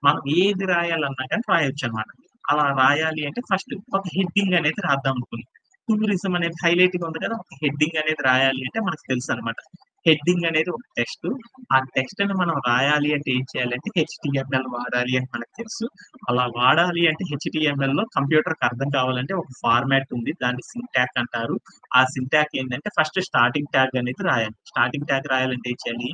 మనం ఏది రాయాలన్నా కానీ రాయొచ్చు అనమాట. అలా రాయాలి అంటే ఫస్ట్ ఒక హెడ్డింగ్ అనేది రాద్దాం అనుకున్నాం. టూరిజం అనేది హైలైట్ గా ఉంది కదా, ఒక హెడ్డింగ్ అనేది రాయాలి అంటే మనకు తెలుసు అనమాట. హెడ్డింగ్ అనేది ఒక టెక్స్ట్. ఆ టెక్స్ట్ ని మనం రాయాలి అంటే ఏం చేయాలంటే హెచ్టిఎంఎల్ వాడాలి అని మనకు తెలుసు. అలా వాడాలి అంటే హెచ్టిఎంఎల్ లో కంప్యూటర్ కి అర్థం కావాలంటే ఒక ఫార్మాట్ ఉంది, దాన్ని సింటాక్ అంటారు. ఆ సింటాక్ ఏంటంటే ఫస్ట్ స్టార్టింగ్ ట్యాగ్ అనేది రాయాలి. స్టార్టింగ్ ట్యాగ్ రాయాలంటే ఏం చేయాలి?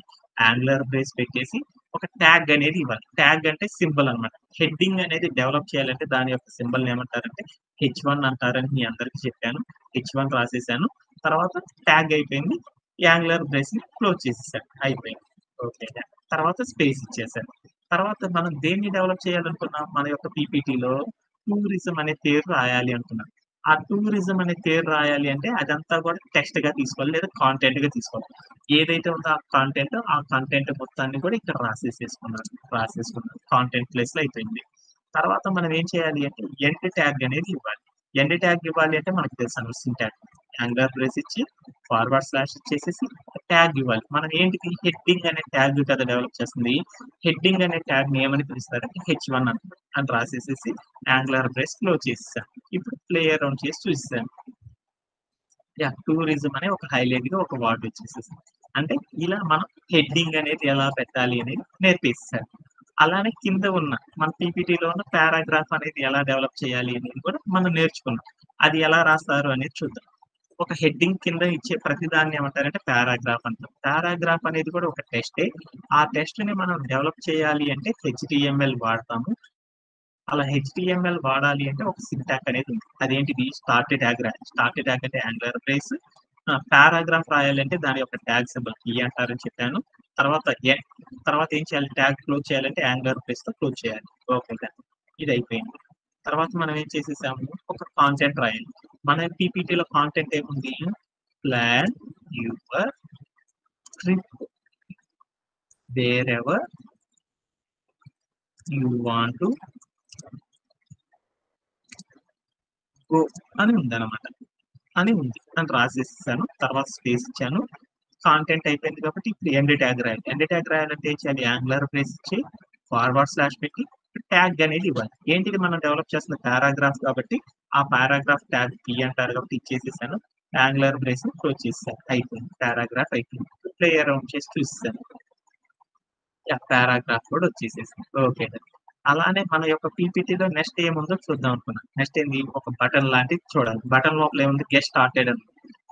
యాంగులర్ బ్రేస్ పెట్టేసి ఒక ట్యాగ్ అనేది ఇవ్వాలి. ట్యాగ్ అంటే సింబల్ అన్నమాట. హెడ్డింగ్ అనేది డెవలప్ చేయాలంటే దాని యొక్క సింబల్ ఏమంటారంటే హెచ్1 అంటారని మీ అందరికి చెప్పాను. హెచ్1 రాసేసాను. తర్వాత ట్యాగ్ అయిపోయింది. యాంగులర్ బ్రేస్ ని క్లోజ్ చేసేసాను. అయిపోయింది. ఓకే. తర్వాత స్పేస్ ఇచ్చేసాను. తర్వాత మనం దేన్ని డెవలప్ చేయాలనుకున్నాం? మన యొక్క పీపీటీలో టూరిజం అనే పేరు రాయాలి అనుకున్నాం. ఆ టూరిజం అనే పేరు రాయాలి అంటే అదంతా కూడా టెక్స్ట్ గా తీసుకోవాలి లేదా కాంటెంట్ గా తీసుకోవాలి. ఏదైతే ఉందో ఆ కంటెంట్ మొత్తాన్ని కూడా ఇక్కడ రాసేసుకున్నాను. కాంటెంట్ ప్లేస్ లో అయిపోయింది. తర్వాత మనం ఏం చేయాలి అంటే ఎండ్ ట్యాగ్ అనేది ఇవ్వాలి. ఎండ్ ట్యాగ్ ఇవ్వాలి అంటే మనకు తెలుసు సింటాక్. యాంగులర్ బ్రేస్ ఇచ్చి ఫార్వర్డ్ స్లాష్ ఇచ్చేసేసి ట్యాగ్ ఇవ్వాలి. మనం ఏంటిది హెడ్డింగ్ అనే ట్యాగ్ కదా డెవలప్ చేస్తుంది. హెడ్డింగ్ అనే ట్యాగ్ ని ఏమని పిలుస్తారంటే హెచ్1 అని రాసేసేసి యాంగులర్ బ్రేస్ క్లోజ్ చేసేసాను. ఇప్పుడు ప్లే అరౌండ్ చేసి చూసేసాను. టూరిజం అనే ఒక హైలైట్ గా ఒక వర్డ్ వచ్చేసేసి అంటే ఇలా మనం హెడ్డింగ్ అనేది ఎలా పెట్టాలి అనేది నేర్పిస్తారు. అలానే కింద ఉన్న మన పీపీటీలో ఉన్న పారాగ్రాఫ్ అనేది ఎలా డెవలప్ చేయాలి అనేది కూడా మనం నేర్చుకున్నాం. అది ఎలా రాస్తారు అనేది చూద్దాం. ఒక హెడ్డింగ్ కింద ఇచ్చే ప్రతి దాన్ని ఏమంటారంటే పారాగ్రాఫ్ అంటారు. పారాగ్రాఫ్ అనేది కూడా ఒక టెస్టే. ఆ టెస్ట్ ని మనం డెవలప్ చేయాలి అంటే హెచ్టిఎంఎల్ వాడతాము. అలా హెచ్టిఎంఎల్ వాడాలి అంటే ఒక సింటాక్ అనేది ఉంది. అదేంటిది? స్టార్ట్ ట్యాగ్ రాయాలి. స్టార్ట్ ట్యాగ్ అంటే యాంగులర్ బ్రేస్. పారాగ్రాఫ్ రాయాలంటే దాని యొక్క ట్యాగ్ సింబల్ కీ అంటారని చెప్పాను. తర్వాత తర్వాత ఏం చేయాలి? ట్యాగ్ క్లోజ్ చేయాలంటే యాంగులర్ బ్రేస్ తో క్లోజ్ చేయాలి. ఓకే. ఇది అయిపోయింది. తర్వాత మనం ఏం చేసేసాము? ఒక కాంటెంట్ రాయాలి. మన పీపీటీలో కాంటెంట్ ఏముంది? Plan your trip wear ever you want to go అని ఉందన్నమాట. అని ఉంది అని రాసేసాను. తర్వాత స్పేస్ ఇచ్చాను. కాంటెంట్ అయిపోయింది కాబట్టి ఇప్పుడు ఎండ్ ట్యాగ్ రాయాలి. ఎండ్ ట్యాగ్ రాయాలంటే ఏం చేయాలి? యాంగులర్ బ్రేస్ ఇచ్చి ఫార్వర్డ్ స్లాష్ పెట్టి ట్యాగ్ అనేది ఇవ్వాలి. ఏంటిది మనం డెవలప్ చేస్తున్న పారాగ్రాఫ్ కాబట్టి ఆ పారాగ్రాఫ్ ట్యాగ్ పి అంటారు కాబట్టి ఇచ్చేసేసాను. యాంగులర్ బ్రేస్ క్లోజ్ చేసేసాను. అయిపోయింది. పారాగ్రాఫ్ అయిపోయింది. ప్లే అరౌండ్ చేసి చూసేసాను. పారాగ్రాఫ్ కూడా వచ్చేసేసింది. ఓకే. అలానే మన యొక్క పీపీటీలో నెక్స్ట్ ఏముందో చూద్దాం అనుకున్నాను. నెక్స్ట్ ఏంది? ఒక బటన్ లాంటిది చూడాలి. బటన్ లోపల ఏముంది? గెట్ స్టార్టెడ్ అని.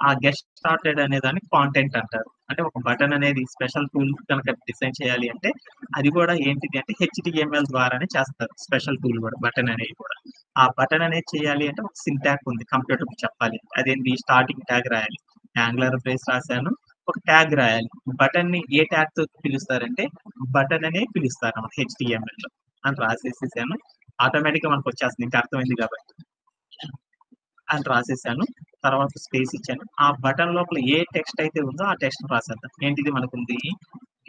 ఆ గెట్ స్టార్టెడ్ అనే దాన్ని కాంటెంట్ అంటారు. అంటే ఒక బటన్ అనేది స్పెషల్ టూల్ కనుక డిజైన్ చేయాలి అంటే అది కూడా ఏంటిది అంటే HTML ద్వారానే చేస్తారు. స్పెషల్ టూల్ కూడా బటన్ అనేది కూడా. ఆ బటన్ అనేది చేయాలి అంటే ఒక సింటాక్ ఉంది కంప్యూటర్ చెప్పాలి. అదేంటి? స్టార్టింగ్ ట్యాగ్ రాయాలి. యాంగులర్ బ్రేస్ రాశాను. ఒక ట్యాగ్ రాయాలి. బటన్ ని ఏ ట్యాగ్ తో పిలుస్తారంటే బటన్ అనే పిలుస్తారు అన్నమాట HTML లో అని రాసేసేసాను. ఆటోమేటిక్ గా మనకు వచ్చేస్తుంది. ఇంకా అర్థమైంది కాబట్టి అని రాసేసాను. తర్వాత స్పేస్ ఇచ్చాను. ఆ బటన్ లోపల ఏ టెక్స్ట్ అయితే ఉందో ఆ టెక్స్ట్ రాసేద్దాం. ఏంటిది మనకుంది?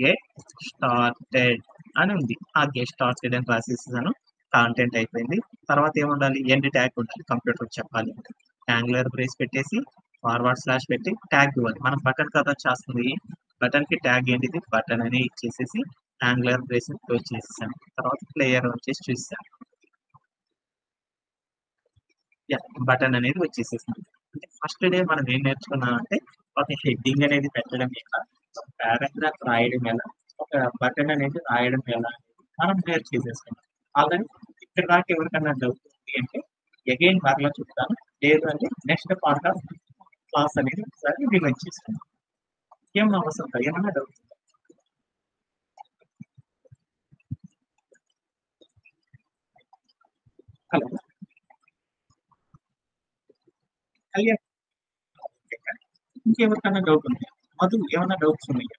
గెట్ స్టార్టెడ్ అని ఉంది. ఆ గెట్ స్టార్టెడ్ అని రాసేసాను. కాంటెంట్ అయిపోయింది. తర్వాత ఏముండాలి? ఎండ్ ట్యాగ్ ఉండాలి. కంప్యూటర్ చెప్పాలి. యాంగులర్ బ్రేస్ పెట్టేసి ఫార్వర్డ్ స్లాష్ పెట్టి ట్యాగ్ ఇవ్వాలి. మనం బటన్ కదా చేస్తుంది. బటన్ కి ట్యాగ్ ఏంటిది? బటన్ అని ఇచ్చేసేసి యాంగులర్ బ్రేస్ క్లోజ్ చేసేసాను. తర్వాత ప్లేయర్ వచ్చేసి చూసాను. బటన్ అనేది వచ్చేసేసింది. అంటే ఫస్ట్ డే మనం ఏం నేర్చుకున్నాం అంటే ఒక హెడ్డింగ్ అనేది పెట్టడం ఎలా, ఒక పారాగ్రాఫ్ రాయడం ఎలా, ఒక బటన్ అనేది రాయడం ఎలా అనేది మనం నేర్చేసేసుకున్నాం. అలాగే ఇక్కడ దాకా ఎవరికన్నా డౌట్ ఉంది అంటే అగైన్ మరలా చెప్తాను. లేదు అంటే నెక్స్ట్ పార్ట్ ఆఫ్ క్లాస్ అనేది ఒకసారి రివైజ్ చేసుకుందాం. ఏం అవసరం ఏమన్నా డౌట్? హలో కళ్యాణ్, ఇంకెవరికన్నా డౌట్ ఉంది? మధు ఏమన్నా డౌట్స్ ఉన్నాయా?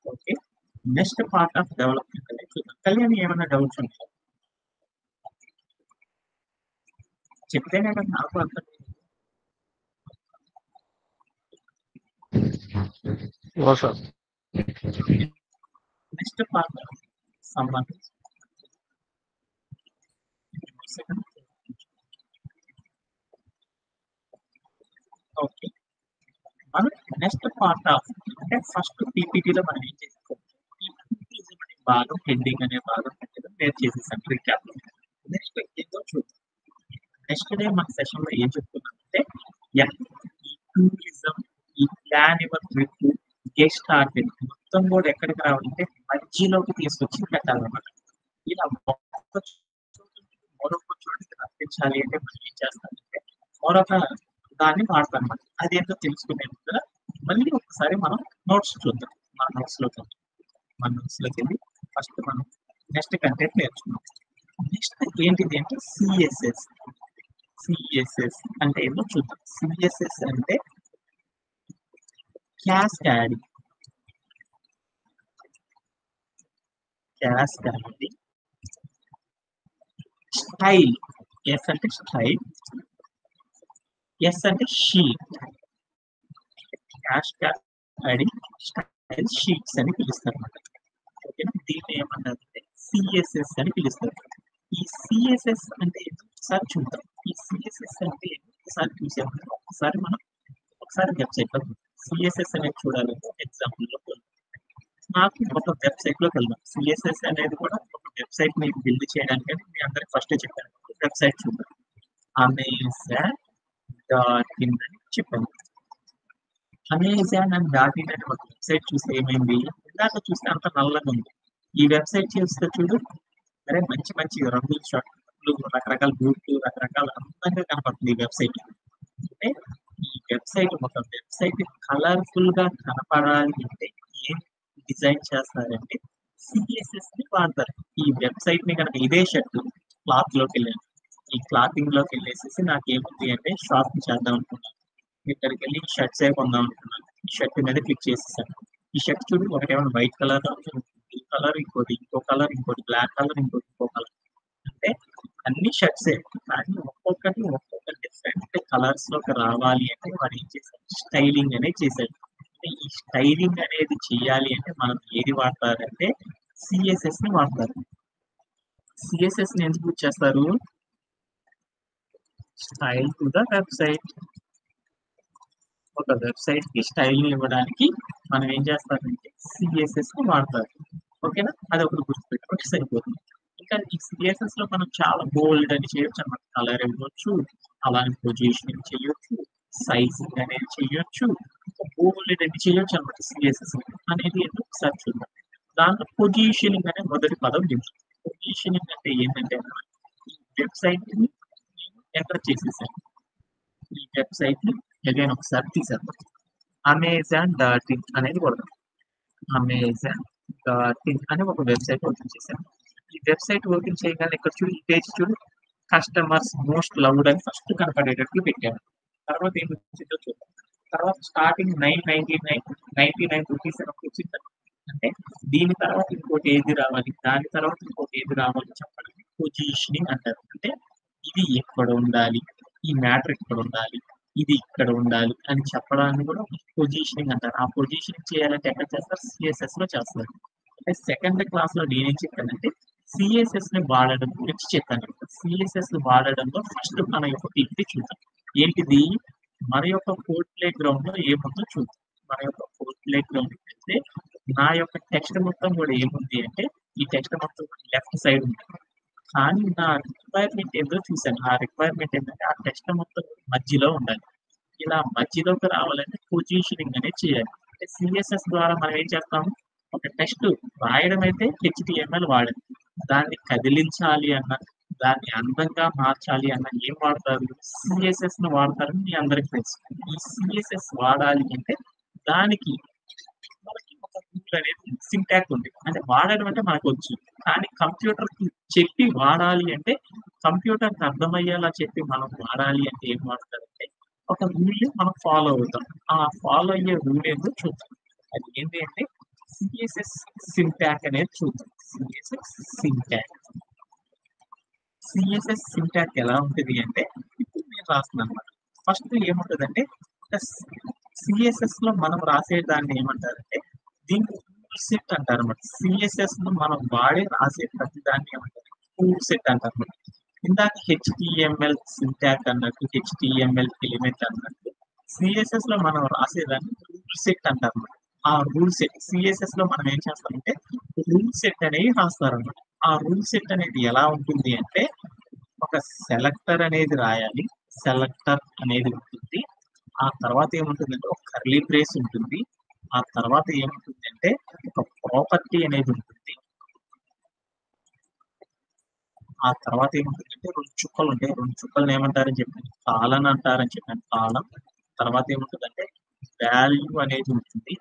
Okay. Next part of development అనేది చూద్దాం. కళ్యాణ్ ఏమన్నా డౌట్స్ ఉన్నాయా? చెప్తేనే కదా నాకు అర్థం. No sir. నెక్స్ట్ పార్ట్ సంబంధించి ఓకే. మనం నెక్స్ట్ పార్ట్ ఆఫ్ అంటే ఫస్ట్ పీపీటీలో మనం ఏం చేసాం? అనే భాగం హెడ్డింగ్ అనే భాగం పెట్టడం నేర్చేసేసాం రీక్యాప్. నెక్స్ట్ ఏంటో చూద్దాం. నెక్స్ట్ డే మన సెషన్ లో ఏం చెప్తున్నామంటే ఈ టూరిజం, ఈ plan your trip, get started మొత్తం కూడా ఎక్కడికి రావాలంటే మధ్యలోకి తీసుకొచ్చి పెట్టాలన్నమాట. ఇలా ఒక్క మరొక చోటికి రప్పించాలి అంటే మనం ఏం చేస్తామంటే మరొక దాన్ని వాడతాం అన్నమాట. అదేంటో తెలుసుకునే ముందర మళ్ళీ ఒకసారి మనం నోట్స్ చూద్దాం. మన నోట్స్లోకి వెళ్ళి ఫస్ట్ మనం నెక్స్ట్ కంటెంట్ నేర్చుకున్నాం. నెక్స్ట్ ఏంటిది అంటే సిఎస్ఎస్. సిఎస్ఎస్ అంటే ఏంటో చూద్దాం. సిఎస్ఎస్ అంటే క్యాస్కాడింగ్. Cascading style. ఎస్ అంటే స్టైల్, ఎస్ అంటే షీట్. క్యాస్కాడింగ్ స్టైల్ షీట్స్ అని పిలుస్తారు అన్నమాట. ఓకేనా? దీన్ని ఏమన్నారంటే సిఎస్ఎస్ అని పిలుస్తారు. ఈ సిఎస్ఎస్ అంటే ఏంటో ఒకసారి చూద్దాం. ఈ సిఎస్ఎస్ అంటే ఏంటో ఒకసారి చూసే ముందు ఒకసారి వెబ్సైట్ లో సిఎస్ఎస్ అనేది చూడాలంటే ఎగ్జాంపుల్ లో నాకు ఒక వెబ్సైట్ లోకి వెళ్దాం. సిఎస్ఎస్ అనేది కూడా ఒక వెబ్సైట్ ని బిల్డ్ చేయడానికి మీ అందరికి ఫస్ట్ చెప్పాను. వెబ్సైట్ చూద్దాం. అమెజాన్ డాట్ ఇన్ అని చెప్పాను. అమెజాన్ అండ్ డాట్ ఇన్ అనే ఒక వెబ్సైట్ చూస్తే ఏమైంది? ఇందాక చూస్తే అంత నల్లగా ఉంది. ఈ వెబ్సైట్ చూస్తే చూడు, అరే మంచి మంచి రంగులు, షర్ట్లు, రకరకాల బూట్లు, రకరకాల అందంగా కనపడుతుంది ఈ వెబ్సైట్. అంటే ఈ వెబ్సైట్ ఒక వెబ్సైట్ కలర్ఫుల్ గా కనపడాలి అంటే ఏం డిజైన్ చేస్తారంటే సిఎస్ఎస్ ని వాడతారు. ఈ వెబ్సైట్ ని కనుక ఇదే షర్ట్ క్లాత్ లోకి వెళ్ళాను. ఈ క్లాతింగ్ లోకి వెళ్ళేసేసి నాకు ఏముంది అంటే షాపింగ్ చేద్దాం అనుకున్నాను. ఇక్కడికి వెళ్ళి షర్ట్స్ ఏ కొందాం అనుకున్నాను. ఈ షర్ట్ మీద క్లిక్ చేసేసాను. ఈ షర్ట్ చూడు, ఒకటేమో వైట్ కలర్, బ్లూ కలర్, ఇంకో కలర్, ఇంకోటి బ్లాక్ కలర్, ఇంకో కలర్. అంటే అన్ని షర్ట్సే కానీ ఒక్కొక్కటి ఒక్కొక్క డిఫరెంట్ కలర్స్ లోకి రావాలి అంటే వాడు ఏం చేశాడు? స్టైలింగ్ అనేది చేశాడు. ఈ స్టైలింగ్ అనేది చేయాలి అంటే మనం ఏది వాడతారంటే సిఎస్ఎస్ ని వాడతారు. సిఎస్ఎస్ ని ఎందుకు యూజ్ చేస్తారు? Style to the website. ఒక వెబ్సైట్ కి స్టైల్ ని ఇవ్వడానికి మనం ఏం చేస్తామంటే సిఎస్ఎస్ ని వాడతారు. ఓకేనా? అది ఒకటి గుర్తుపెట్టుకుంటే సరిపోతుంది. ఇంకా ఈ సిఎస్ఎస్ లో మనం చాలా బోల్డ్ అని చేయొచ్చు అన్నమాట. కలర్ ఇవ్వచ్చు, అలానే పొజిషనింగ్ చేయొచ్చు, సైజింగ్ అనేది చేయొచ్చు, బోల్డ్ అని చేయొచ్చు అన్నమాట. సిఎస్ఎస్ అనేది ఏంటో ఒకసారి చూద్దాం. దాంట్లో పొజిషనింగ్ అనే మొదటి పదం ఉంది. పొజిషనింగ్ అంటే ఏంటంటే ఈ వెబ్సైట్ ని ఎంటర్ చేసేసాను. ఈ వెబ్సైట్ ని అగైన్ ఒకసారి తీసేద్దాం. అమెజాన్.in అనేది కొడదాం. అమెజాన్.in అని ఒక వెబ్సైట్ ఓపెన్ చేశాను. ఈ వెబ్సైట్ ఓపెన్ చేయగానే ఇక్కడ చూడు, ఈ పేజ్ చూడు, కస్టమర్స్ మోస్ట్ లవ్డ్ అని ఫస్ట్ కనపడేటట్లు పెట్టాను. తర్వాత ఏం వచ్చిందో చూద్దాం. తర్వాత స్టార్టింగ్ 999 రూపీస్ అని వచ్చింది. అంటే దీని తర్వాత ఇంకోటి ఏది రావాలి, దాని తర్వాత ఇంకోటి ఏది రావాలి చెప్పడం పొజిషనింగ్ అంటారు. అంటే ఇది ఎక్కడ ఉండాలి, ఈ మ్యాటర్ ఇక్కడ ఉండాలి, ఇది ఇక్కడ ఉండాలి అని చెప్పడాన్ని కూడా పొజిషనింగ్ అంటారు. ఆ పొజిషనింగ్ చేయాలంటే ఎక్కడ చేస్తారు? సిఎస్ఎస్ లో చేస్తారు. అంటే సెకండ్ క్లాస్ లో నేనేం చెప్పానంటే సిఎస్ఎస్ ని వాడడం గురించి చెప్పాను. సిఎస్ఎస్ ని వాడడంలో ఫస్ట్ మన యొక్క పిపిటి చూద్దాం. ఏంటిది? మన యొక్క కోడ్ ప్లే గ్రౌండ్ లో ఏముందో చూద్దాం. మన యొక్క కోడ్ ప్లే గ్రౌండ్ అయితే నా యొక్క టెక్స్ట్ మొత్తం కూడా ఏముంది అంటే ఈ టెక్స్ట్ మొత్తం లెఫ్ట్ సైడ్ ఉంది. కానీ నా రిక్వైర్మెంట్ ఏంటో చూసాను. ఆ రిక్వైర్మెంట్ ఏంటంటే ఆ టెక్స్ట్ మొత్తం మధ్యలో ఉండాలి. ఇలా మధ్యలోకి రావాలంటే పొజిషనింగ్ అనేది చేయాలి. అంటే సిఎస్ఎస్ ద్వారా మనం ఏం చేస్తాము? ఒక టెక్స్ట్ రాయడం అయితే హెచ్టిఎంఎల్ వాడాలి. దాన్ని కదిలించాలి అన్న, దాన్ని అందంగా మార్చాలి అన్న ఏం వాడతారు? సిఎస్ఎస్ ను వాడతారని మీ అందరికి తెలుసు. ఈ సిఎస్ఎస్ వాడాలి అంటే దానికి మనకి ఒక రూల్ అనేది సింటాక్స్ ఉంది. అంటే వాడడం అంటే మనకు వచ్చు, కానీ కంప్యూటర్ కి చెప్పి వాడాలి అంటే కంప్యూటర్ కి అర్థమయ్యేలా చెప్పి మనం వాడాలి అంటే ఏం వాడతారంటే ఒక రూల్ మనం ఫాలో అవుతాం. ఆ ఫాలో అయ్యే రూల్ ఏంటో చూద్దాం. అది ఏంటి అంటే సిఎస్ఎస్ సింటాక్ అనేది చూద్దాం. సిఎస్ఎస్ సింటాక్. సిఎస్ఎస్ సింటాక్ ఎలా ఉంటుంది అంటే ఇప్పుడు నేను రాస్తున్నాను అనమాట. ఫస్ట్ ఏముంటుందంటే సిఎస్ఎస్ లో మనం రాసే దాన్ని ఏమంటారంటే దీన్ని రూల్ సెట్ అంటారు అనమాట. సిఎస్ఎస్ ను మనం వాడి రాసే ప్రతి దాన్ని ఏమంటారు? రూల్ సెట్ అంటారు అనమాట. ఇందాక హెచ్టిఎంఎల్ సింటాక్ అన్నట్టు, హెచ్టిఎంఎల్ ఎలిమెంట్ అన్నట్టు సిఎస్ఎస్ లో మనం రాసేదాన్ని రూల్ సెట్ అంటారు అనమాట. ఆ రూల్ సెట్ సిఎస్ఎస్ లో మనం ఏం చేస్తామంటే రూల్ సెట్ అనేవి రాస్తారన్నమాట. ఆ రూల్ సెట్ అనేది ఎలా ఉంటుంది అంటే ఒక సెలెక్టర్ అనేది రాయాలి. సెలెక్టర్ అనేది ఉంటుంది. ఆ తర్వాత ఏముంటుందంటే ఒక కర్లీ బ్రేస్ ఉంటుంది. ఆ తర్వాత ఏముంటుందంటే ఒక ప్రాపర్టీ అనేది ఉంటుంది. ఆ తర్వాత ఏముంటుందంటే 2 చుక్కలు ఉంటాయి. 2 చుక్కలను ఏమంటారని చెప్పాను? కాలన్ అంటారని చెప్పాను. కాలం. తర్వాత ఏముంటుందంటే వాల్యూ అనేది ఉంటుంది.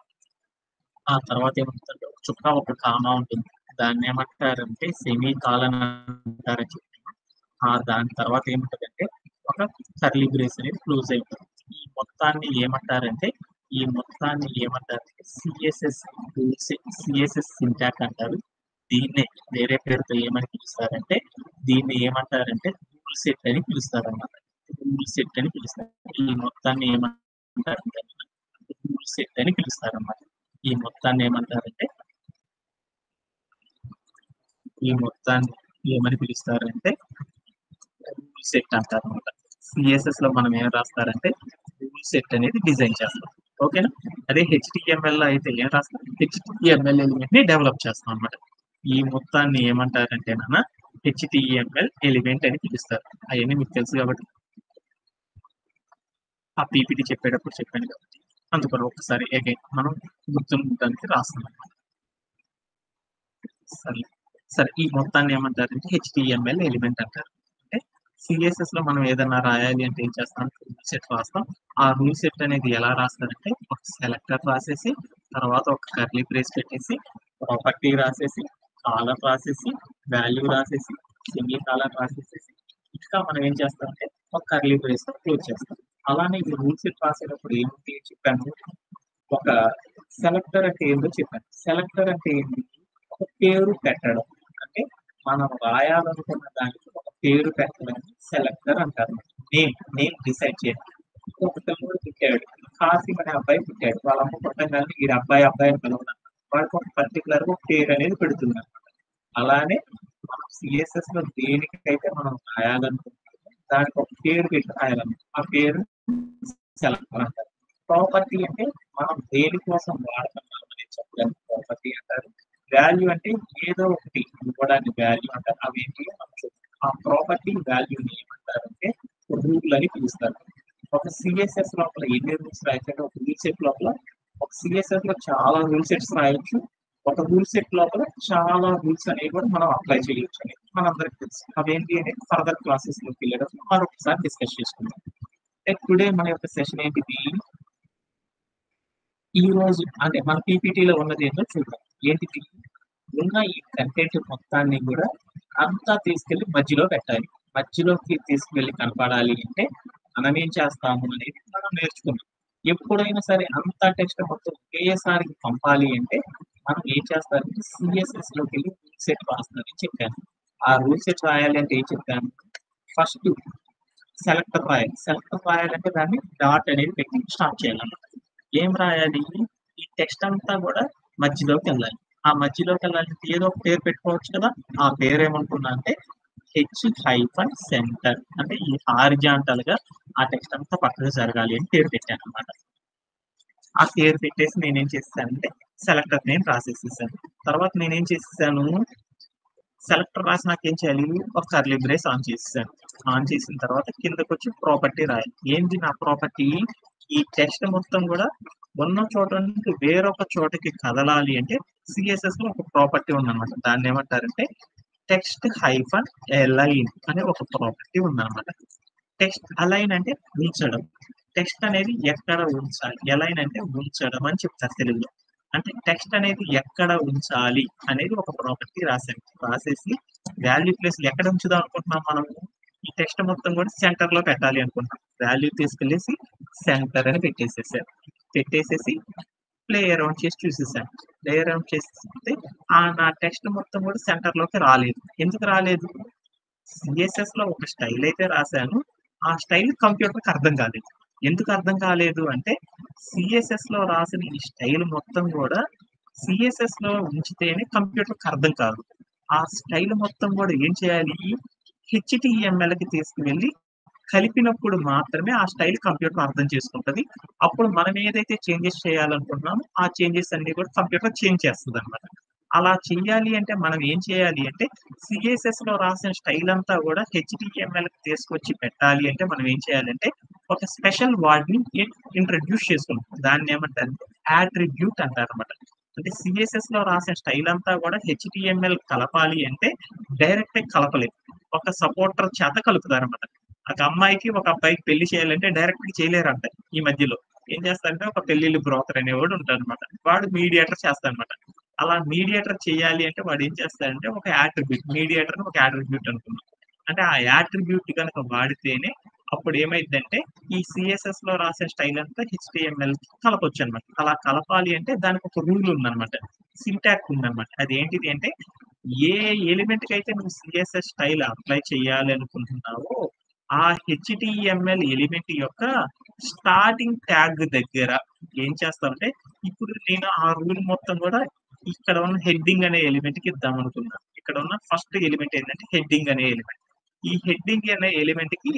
ఆ తర్వాత ఏముంటుందంటే ఒక చుక్క, ఒక కామా ఉంటుంది. దాన్ని ఏమంటారంటే సెమీ కాలన్ అంటారని చెప్పాను. దాని తర్వాత ఏముంటుందంటే ఒక కర్లీ బ్రేస్ అనేది క్లోజ్ అయిపోతుంది. ఈ మొత్తాన్ని ఏమంటారంటే సిఎస్ఎస్ సింటాక్ అంటారు. దీన్నే వేరే పేరుతో ఏమని పిలుస్తారంటే దీన్ని ఏమంటారంటే రూల్ సెట్ అని పిలుస్తారన్నమాట. రూల్ సెట్ అని పిలుస్తారు. ఈ మొత్తాన్ని ఏమంటారంటే రూల్ సెట్ అని పిలుస్తారన్నమాట. ఈ మొత్తాన్ని ఏమంటారంటే ఈ మొత్తాన్ని ఏమని పిలుస్తారంటే రూల్ సెట్ అంటారు అనమాట. సిఎస్ఎస్ లో మనం ఏం రాస్తారంటే రూల్ సెట్ అనేది డిజైన్ చేస్తాం. ఓకేనా? అదే హెచ్టిఎంఎల్ లో అయితే ఏం రాస్తాం? హెచ్టిఎంఎల్ ఎలిమెంట్ ని డెవలప్ చేస్తాం అనమాట. ఈ మొత్తాన్ని ఏమంటారంటే హెచ్టిఎంఎల్ ఎలిమెంట్ అని పిలుస్తారు. అవన్నీ మీకు తెలుసు కాబట్టి ఆ పీపీటీ చెప్పేటప్పుడు చెప్పాను కాబట్టి అందుకని ఒకసారి అగైన్ మనం గుర్తుండడానికి రాస్తున్నాం. సరే ఈ మొత్తాన్ని ఏమంటారంటే హెచ్టిఎంఎల్ ఎలిమెంట్ అంటారు. అంటే సిఎస్ఎస్ లో మనం ఏదైనా రాయాలి అంటే ఏం చేస్తాం? రూల్ సెట్ రాస్తాం. ఆ రూల్ సెట్ అనేది ఎలా రాస్తారంటే ఒక సెలెక్టర్ రాసేసి, తర్వాత ఒక కర్లీ బ్రేస్ పెట్టేసి, ప్రాపర్టీ రాసేసి, కాలర్ రాసేసి, వాల్యూ రాసేసి, సెమీ కాలర్ రాసేసి, ఇంకా మనం ఏం చేస్తామంటే ఒక కర్లీ బ్రేస్ తో క్లోజ్ చేస్తాం. అలానే ఈ రూల్ సెట్ రాసేటప్పుడు ఏమిటి చెప్పాను? ఒక సెలెక్టర్ అంటే ఏంటో చెప్పాను. సెలెక్టర్ అంటే ఏంటి? ఒక పేరు పెట్టడం. అంటే మనం రాయాలనుకున్న దానికి ఒక పేరు పెట్టడం సెలెక్టర్ అంటారు. నేమ్ డిసైడ్ చేయాలి. ఒక పిల్లడు పుట్టాడు, కాసిం అనే అబ్బాయి పుట్టాడు. వాళ్ళ అమ్మ పుట్టగానే ఈ అబ్బాయి అని పిలవడం, వాడికి ఒక పర్టికులర్ గా పేరు అనేది పెడుతుంది. అలానే మనం సిఎస్ఎస్ లో దేనికైతే మనం రాయాలనుకుంటున్నామో దానికి ఒక పేరు పెట్టి రాయాలనుకుంటున్నాం. ఆ పేరు సెలెక్టర్ అంటారు. ప్రాపర్టీ అంటే మనం దేనికోసం వాడుతున్నాం అనేది చెప్పడానికి ప్రాపర్టీ అంటారు. వాల్యూ అంటే ఏదో ఒకటి ఇవ్వడానికి వాల్యూ అంటారు. అవి ఏంటి మనం చూద్దాం. ఆ ప్రాపర్టీ వాల్యూని ఏమంటారంటే రూల్ అని పిలుస్తారు. ఒక సిఎస్ఎస్ లోపల ఎన్ని రూల్స్ రాయొచ్చు అంటే ఒక రూల్ సెట్ లోపల ఒక సిఎస్ఎస్ లో చాలా రూల్ సెట్స్ రాయొచ్చు. ఒక రూల్ సెట్ లోపల చాలా రూల్స్ అనేవి కూడా మనం అప్లై చేయొచ్చు అని మనందరికి తెలుసు. అవేంటి అనేది ఫర్దర్ క్లాసెస్ లోకి వెళ్ళడం మరొకసారి డిస్కస్ చేసుకుందాం. టుడే మన యొక్క సెషన్ ఏంటిది? ఈ రోజు అంటే మన పీపీటీలో ఉన్నది ఏంటో చూద్దాం. ఏంటిది? ఉన్న ఈ కంటెంట్ మొత్తాన్ని కూడా అంతా తీసుకెళ్లి మధ్యలో పెట్టాలి. మధ్యలోకి తీసుకువెళ్ళి కనపడాలి అంటే మనం ఏం చేస్తాము అనేది మనం నేర్చుకున్నాం. ఎప్పుడైనా సరే అంతా టెక్స్ట్ మొత్తం ఒకేసారికి పంపాలి అంటే మనం ఏం చేస్తారంటే సిఎస్ఎస్ లోకి వెళ్ళి రూల్ సెట్ రాస్తారని చెప్పాను. ఆ రూల్ సెట్ రాయాలి అంటే ఏం చెప్పాను? ఫస్ట్ సెలెక్టర్ రాయాలి. సెలెక్టర్ రాయాలంటే దాన్ని డాట్ అనేది పెట్టి స్టార్ట్ చేయాలన్నమాట. ఏం రాయాలి? ఈ టెక్స్ట్ అంతా కూడా మధ్యలోకి వెళ్ళాలి. ఆ మధ్యలోకి వెళ్ళాలంటే ఏదో ఒక పేరు పెట్టుకోవచ్చు కదా. ఆ పేరు ఏమనుకున్నా అంటే H-సెంటర్ అంటే ఈ హారిజాంటల్ గా ఆ టెక్స్ట్ అంతా పక్కకు జరగాలి అని పేరు పెట్టాను అనమాట. ఆ పేరు పెట్టేసి నేనేం చేస్తానంటే సెలెక్టర్ నేమ్ రాసేసేసాను. తర్వాత నేనేం చేసేసాను, సెలెక్టర్ రాసి నాకేం చేయాలి, ఒక కర్లీ బ్రేస్ ఆన్ చేసేసాను. ఆన్ చేసిన తర్వాత కిందకు వచ్చి ప్రాపర్టీ రాయాలి. ఏంటి నా ప్రాపర్టీ? ఈ టెక్స్ట్ మొత్తం కూడా ఉన్న చోట నుండి వేరొక చోటకి కదలాలి అంటే సిఎస్ఎస్ లో ఒక ప్రాపర్టీ ఉందన్నమాట. దాన్ని ఏమంటారంటే టెక్స్ట్ హైఫన్ అలైన్ అనే ఒక ప్రాపర్టీ ఉందన్నమాట. టెక్స్ట్ అలైన్ అంటే ఉంచడం. టెక్స్ట్ అనేది ఎక్కడ ఉంచాలి, అలైన్ అంటే ఉంచడం అని చెప్తారు తెలుగులో. అంటే టెక్స్ట్ అనేది ఎక్కడ ఉంచాలి అనేది ఒక ప్రాపర్టీ రాసాను. రాసేసి వాల్యూ ప్లేస్ ఎక్కడ ఉంచుదాం అనుకుంటున్నాం మనం? ఈ టెక్స్ట్ మొత్తం కూడా సెంటర్ లో పెట్టాలి అనుకుంటున్నాం. వాల్యూ తీసుకెళ్ళేసి సెంటర్ అని పెట్టేసేసి ప్లే అరౌండ్ చేసి చూసేసాను. ప్లే అరౌండ్ చేస్తే నా టెక్స్ట్ మొత్తం కూడా సెంటర్ లోకి రాలేదు. ఎందుకు రాలేదు? సిఎస్ఎస్ లో ఒక స్టైల్ అయితే రాశాను. ఆ స్టైల్ కంప్యూటర్కి అర్థం కాలేదు. ఎందుకు అర్థం కాలేదు అంటే సిఎస్ఎస్ లో రాసిన ఈ స్టైల్ మొత్తం కూడా సిఎస్ఎస్ లో ఉంచితేనే కంప్యూటర్కి అర్థం కాదు. ఆ స్టైల్ మొత్తం కూడా ఏం చేయాలి? HTML కి తీసుకువెళ్ళి కలిపినప్పుడు మాత్రమే ఆ స్టైల్ కంప్యూటర్ అర్థం చేసుకుంటది. అప్పుడు మనం ఏదైతే చేంజెస్ చేయాలనుకుంటున్నామో ఆ చేంజెస్ అన్ని కూడా కంప్యూటర్ చేంజ్ చేస్తుంది అనమాట. అలా చెయ్యాలి అంటే మనం ఏం చేయాలి అంటే సిఎస్ఎస్ లో రాసిన స్టైల్ అంతా కూడా HTML కి తీసుకొచ్చి పెట్టాలి అంటే మనం ఏం చేయాలంటే ఒక స్పెషల్ వర్డ్ ని ఇంట్రడ్యూస్ చేసుకున్నాం. దాన్ని ఏమంటారు? యాట్రిబ్యూట్ అంటారు అనమాట. అంటే సిఎస్ఎస్ లో రాసిన స్టైల్ అంతా కూడా HTML కలపాలి అంటే డైరెక్ట్ కలపలేదు. ఒక సపోర్టర్ చేత కలుపుతారు అనమాట. ఒక అమ్మాయికి ఒక అబ్బాయికి పెళ్లి చేయాలంటే డైరెక్ట్ గా చేయలేరంట. ఈ మధ్యలో ఏం చేస్తారంటే ఒక పెళ్లిళ్ళు బ్రోకర్ అనేవాడు ఉంటాడు అనమాట. వాడు మీడియేటర్ చేస్తాడనమాట. అలా మీడియేటర్ చేయాలి అంటే వాడు ఏం చేస్తాడంటే ఒక యాట్రిబ్యూట్, మీడియేటర్ ఒక యాట్రిబ్యూట్ అనుకున్నాం. అంటే ఆ యాట్రిబ్యూట్ కనుక వాడితేనే అప్పుడు ఏమైందంటే ఈ సిఎస్ఎస్ లో రాసే స్టైల్ అంతా HTML కి కలపొచ్చు అనమాట. అలా కలపాలి అంటే దానికి ఒక రూల్ ఉందన్నమాట. సింటాక్స్ ఉందన్నమాట. అది ఏంటిది అంటే ఏ ఎలిమెంట్ కి అయితే నువ్వు సిఎస్ఎస్ స్టైల్ అప్లై చేయాలి అనుకుంటున్నావో ఆ HTML ఎలిమెంట్ యొక్క స్టార్టింగ్ ట్యాగ్ దగ్గర ఏం చేస్తామంటే ఇప్పుడు నేను ఆ రూల్ మొత్తం కూడా ఇక్కడ ఉన్న హెడ్డింగ్ అనే ఎలిమెంట్ కి ఇద్దాం అనుకున్నాను. ఇక్కడ ఉన్న ఫస్ట్ ఎలిమెంట్ ఏంటంటే హెడ్డింగ్ అనే ఎలిమెంట్. ఈ హెడ్డింగ్ అనే ఎలిమెంట్ కి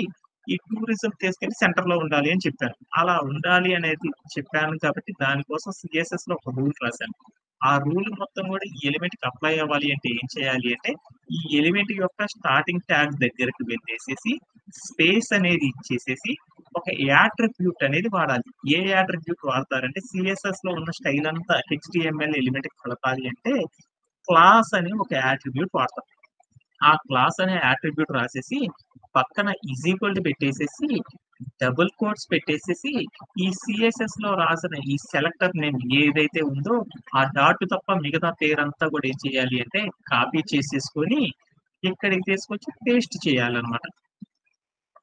ఈ టూరిజం తీసుకెళ్లి సెంటర్ లో ఉండాలి అని చెప్పాను. అలా ఉండాలి అనేది చెప్పాను కాబట్టి దానికోసం సిఎస్ఎస్ లో ఒక రూల్ రాశాను. ఆ రూల్ మొత్తం కూడా ఈ ఎలిమెంట్ కి అప్లై అవ్వాలి అంటే ఏం చేయాలి అంటే ఈ ఎలిమెంట్ యొక్క స్టార్టింగ్ ట్యాగ్ దగ్గరకు వెళ్ళేసేసి స్పేస్ అనేది ఇచ్చేసేసి ఒక యాట్రిబ్యూట్ అనేది వాడాలి. ఏ యాట్రిబ్యూట్ వాడతారంటే సిఎస్ఎస్ లో ఉన్న స్టైల్ అంతా HTML ఎలిమెంట్ కి కలపాలి అంటే క్లాస్ అని ఒక యాట్రిబ్యూట్ వాడతాం. ఆ క్లాస్ అనే యాట్రిబ్యూట్ రాసేసి పక్కన ఈజ్ ఈక్వల్ టు పెట్టేసేసి డబుల్ కోట్స్ పెట్టేసేసి ఈ సిఎస్ఎస్ లో రాసిన ఈ సెలెక్టర్ నేమ్ ఏదైతే ఉందో ఆ డాట్ తప్ప మిగతా పేరంతా కూడా ఏం చేయాలి అంటే కాపీ చేసేసుకొని ఇక్కడికి తీసుకొచ్చి పేస్ట్ చేయాలన్నమాట.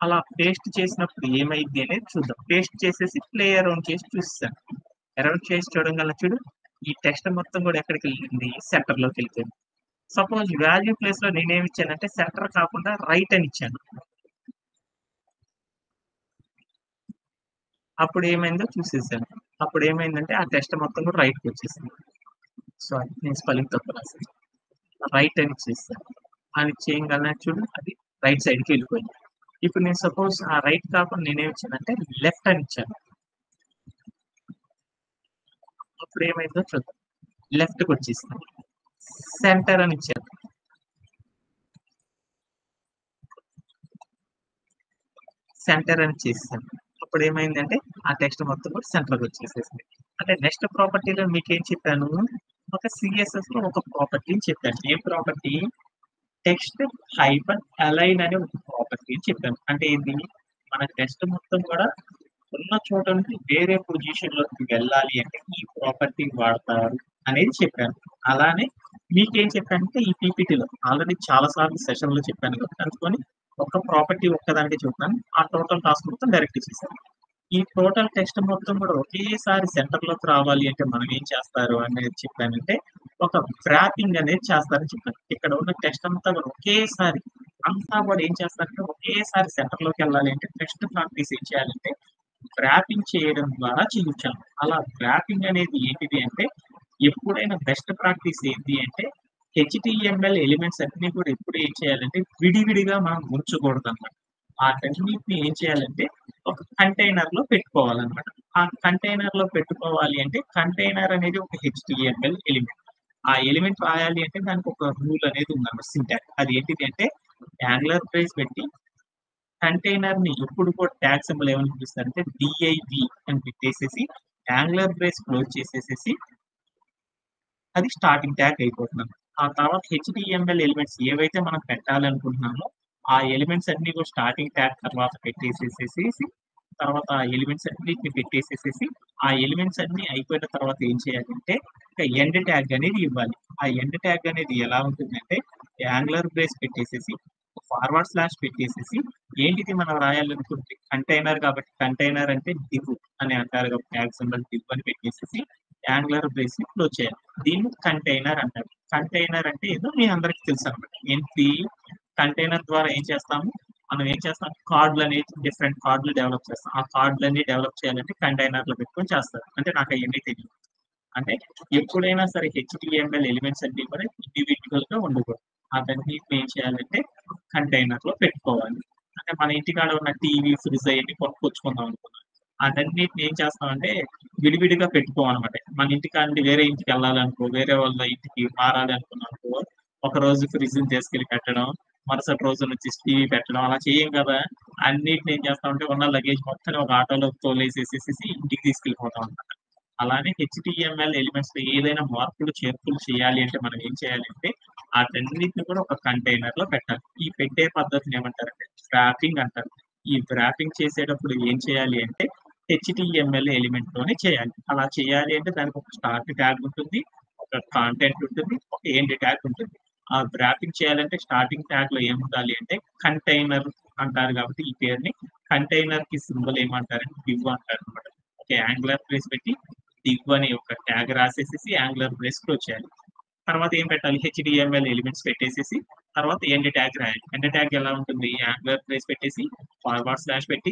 అలా పేస్ట్ చేసినప్పుడు ఏమైంది అనేది చూద్దాం. పేస్ట్ చేసేసి ప్లే అరౌండ్ చేసి చూస్తాను. అరౌండ్ చేసి చూడడం వల్ల చూడు ఈ టెక్స్ట్ మొత్తం కూడా ఎక్కడికి వెళ్ళింది? సెంటర్ లోకి వెళ్ళిపోయింది. సపోజ్ వాల్యూ ప్లేస్ లో నేనేమి ఇచ్చానంటే సెంటర్ కాకుండా రైట్ అని ఇచ్చాను. అప్పుడు ఏమైందో చూసేసాను. అప్పుడు ఏమైందంటే ఆ టెక్స్ట్ మొత్తం కూడా రైట్కి వచ్చేసింది. సారీ నేను స్పెల్లింగ్ తప్పు రాశాను. రైట్ అని ఇచ్చేసాను. అని చేయగలనా చూడు, అది రైట్ సైడ్కి వెళ్ళిపోయింది. ఇప్పుడు నేను సపోజ్ ఆ రైట్ కాకుండా నేనేం ఇచ్చానంటే లెఫ్ట్ అని ఇచ్చాను. అప్పుడు ఏమైందో చూద్దాం. లెఫ్ట్కి వచ్చేసింది. సెంటర్ అని ఇచ్చాను. సెంటర్ అని చేసేసాను. అప్పుడు ఏమైందంటే ఆ టెక్స్ట్ మొత్తం కూడా సెంటర్కి వచ్చేసేసింది. అంటే నెక్స్ట్ ప్రాపర్టీలో మీకేం చెప్పాను, ఒక సిఎస్ఎస్ లో ఒక ప్రాపర్టీని చెప్పాను. ఏం ప్రాపర్టీ? టెక్స్ట్ హైపర్ అలైన్ అనే ఒక ప్రాపర్టీ అని చెప్పాను. అంటే ఏంటి, మన టెక్స్ట్ మొత్తం కూడా ఉన్న చోట నుంచి వేరే పొజిషన్ లోకి వెళ్ళాలి అంటే ఈ ప్రాపర్టీ వాడతారు అనేది చెప్పాను. అలానే మీకేం చెప్పానంటే ఈ పీపీటీలో ఆల్రెడీ చాలా సార్లు సెషన్ లో చెప్పాను కాబట్టి అనుకొని ఒక ప్రాపర్టీ ఒక్కదానికి చెప్తాను. ఆ టోటల్ టాస్క్ మొత్తం డైరెక్ట్ చేశాను. ఈ టోటల్ టెక్స్ట్ మొత్తం కూడా ఒకేసారి సెంటర్ లోకి రావాలి అంటే మనం ఏం చేస్తారు అనేది చెప్పానంటే ఒక వ్రాపింగ్ అనేది చేస్తారని చెప్పాను. ఇక్కడ ఉన్న టెక్స్ట్ అంతా కూడా ఒకేసారి అంతా కూడా ఏం చేస్తారంటే ఒకేసారి సెంటర్ లోకి వెళ్ళాలి అంటే టెక్స్ట్ ప్రాక్టీస్ ఏం చేయాలంటే వ్రాపింగ్ చేయడం ద్వారా చేయొచ్చాను. అలా వ్రాపింగ్ అనేది ఏంటిది అంటే ఎప్పుడైనా బెస్ట్ ప్రాక్టీస్ ఏంటి అంటే హెచ్టిఎంఎల్ ఎలిమెంట్స్ అన్ని కూడా ఎప్పుడు ఏం చేయాలంటే విడివిడిగా మనం ఉంచకూడదు అనమాట. వాటన్నిటిని ఏం చేయాలంటే ఒక కంటైనర్ లో పెట్టుకోవాలన్నమాట. ఆ కంటైనర్ లో పెట్టుకోవాలి అంటే కంటైనర్ అనేది ఒక హెచ్టిఎంఎల్ ఎలిమెంట్. ఆ ఎలిమెంట్ రాయాలి అంటే దానికి ఒక రూల్ అనేది ఉందన్నమాట, సింటాక్స్. అది ఏంటిది అంటే యాంగులర్ బ్రేస్ పెట్టి కంటైనర్ ని ఎప్పుడు కూడా ట్యాగ్ సింబల్ ఏమని పిలుస్తారంటే డిఐవి అని పెట్టేసేసి యాంగులర్ బ్రేస్ క్లోజ్ చేసేసేసి అది స్టార్టింగ్ ట్యాగ్ అయిపోతుంది. ఆ తర్వాత హెచ్టిఎంఎల్ ఎలిమెంట్స్ ఏవైతే మనం పెట్టాలనుకుంటున్నామో ఆ ఎలిమెంట్స్ అన్ని కూడా స్టార్టింగ్ ట్యాగ్ తర్వాత పెట్టేసేసేసి తర్వాత ఆ ఎలిమెంట్స్ అన్నిటిని పెట్టేసేసేసి ఆ ఎలిమెంట్స్ అన్ని అయిపోయిన తర్వాత ఏం చేయాలంటే ఒక ఎండ్ ట్యాగ్ అనేది ఇవ్వాలి. ఆ ఎండ్ ట్యాగ్ అనేది ఎలా ఉంటుందంటే యాంగులర్ బ్రేస్ పెట్టేసేసి ఫార్వర్డ్ స్లాష్ పెట్టేసేసి ఏంటిది మనం రాయాలనుకుంటే కంటైనర్ కాబట్టి కంటైనర్ అంటే డివ్ అని అంటారు కాబట్టి ట్యాగ్ సింబల్ డివ్ అని పెట్టేసేసి యాంగులర్ బ్రేస్ ని క్లోజ్ చేయాలి. దీన్ని కంటైనర్ అంటారు. కంటైనర్ అంటే ఏదో మీ అందరికి తెలుసు అనమాట. ఏంటి కంటైనర్ ద్వారా ఏం చేస్తాము, మనం ఏం చేస్తాం కార్డులు అనేది డిఫరెంట్ కార్డులు డెవలప్ చేస్తాం. ఆ కార్డులన్నీ డెవలప్ చేయాలంటే కంటైనర్ లో పెట్టుకొని చేస్తారు. అంటే నాకు అవన్నీ తెలియదు. అంటే ఎప్పుడైనా సరే హెచ్టిఎంఎల్ ఎలిమెంట్స్ అన్ని కూడా ఇండివిజువల్ గా ఉండకూడదు. అవన్నిటిని ఏం చేయాలంటే కంటైనర్ లో పెట్టుకోవాలి. అంటే మన ఇంటికాడ ఉన్న టీవీ ఫ్రిడ్జ్ అవన్నీ కొనుక్కొచ్చుకుందాం అనుకున్నాం, అదన్నిటిని ఏం చేస్తామంటే విడివిడిగా పెట్టుకోమనమాట. మన ఇంటికాడ నుండి వేరే ఇంటికి వెళ్ళాలనుకో, వేరే వాళ్ళ ఇంటికి మారాలి అనుకున్నానుకో, ఒక రోజు ఫ్రిడ్జ్ ని తీసుకెళ్లి పెట్టడం, మరుసటి రోజు వచ్చి టీవీ పెట్టడం అలా చేయం కదా. అన్నిటిని ఏం చేస్తామంటే ఉన్న లగేజ్ మొత్తం ఒక ఆటోలో తోలేసేసేసి ఇంటికి తీసుకెళ్ళిపోతాం అనమాట. అలానే హెచ్టిఎంఎల్ ఎలిమెంట్స్ లో ఏదైనా మార్పులు చేర్పులు చేయాలి అంటే మనం ఏం చేయాలంటే వాటన్నిటిని కూడా ఒక కంటైనర్ లో పెట్టాలి. ఈ పెట్టే పద్ధతిని ఏమంటారంటే వ్రాపింగ్ అంటారు. ఈ వ్రాపింగ్ చేసేటప్పుడు ఏం చేయాలి అంటే హెచ్టిఎంఎల్ ఎలిమెంట్ లోనే చేయాలి. అలా చేయాలి అంటే దానికి ఒక స్టార్ట్ ట్యాగ్ ఉంటుంది, ఒక కాంటెంట్ ఉంటుంది, ఒక ఎండ్ ట్యాగ్ ఉంటుంది. ఆ వ్రాపింగ్ చేయాలంటే స్టార్టింగ్ ట్యాగ్ లో ఏముండాలి అంటే కంటైనర్ అంటారు కాబట్టి ఈ పేరుని కంటైనర్ కి సింబల్ ఏమంటారంటే డివ్ అంటారు అనమాట. ఒక యాంగులర్ ప్లేస్ పెట్టి డివ్ అని ఒక ట్యాగ్ రాసేసేసి యాంగులర్ బ్రేస్ క్లోజ్ చేయాలి. తర్వాత ఏం పెట్టాలి, హెచ్డిఎంఎల్ ఎలిమెంట్స్ పెట్టేసేసి తర్వాత ఎండ్ ట్యాగ్ రాయాలి. ఎండ్ ట్యాగ్ ఎలా ఉంటుంది, యాంగులర్ బ్రేస్ పెట్టేసి ఫార్వర్డ్ స్లాష్ పెట్టి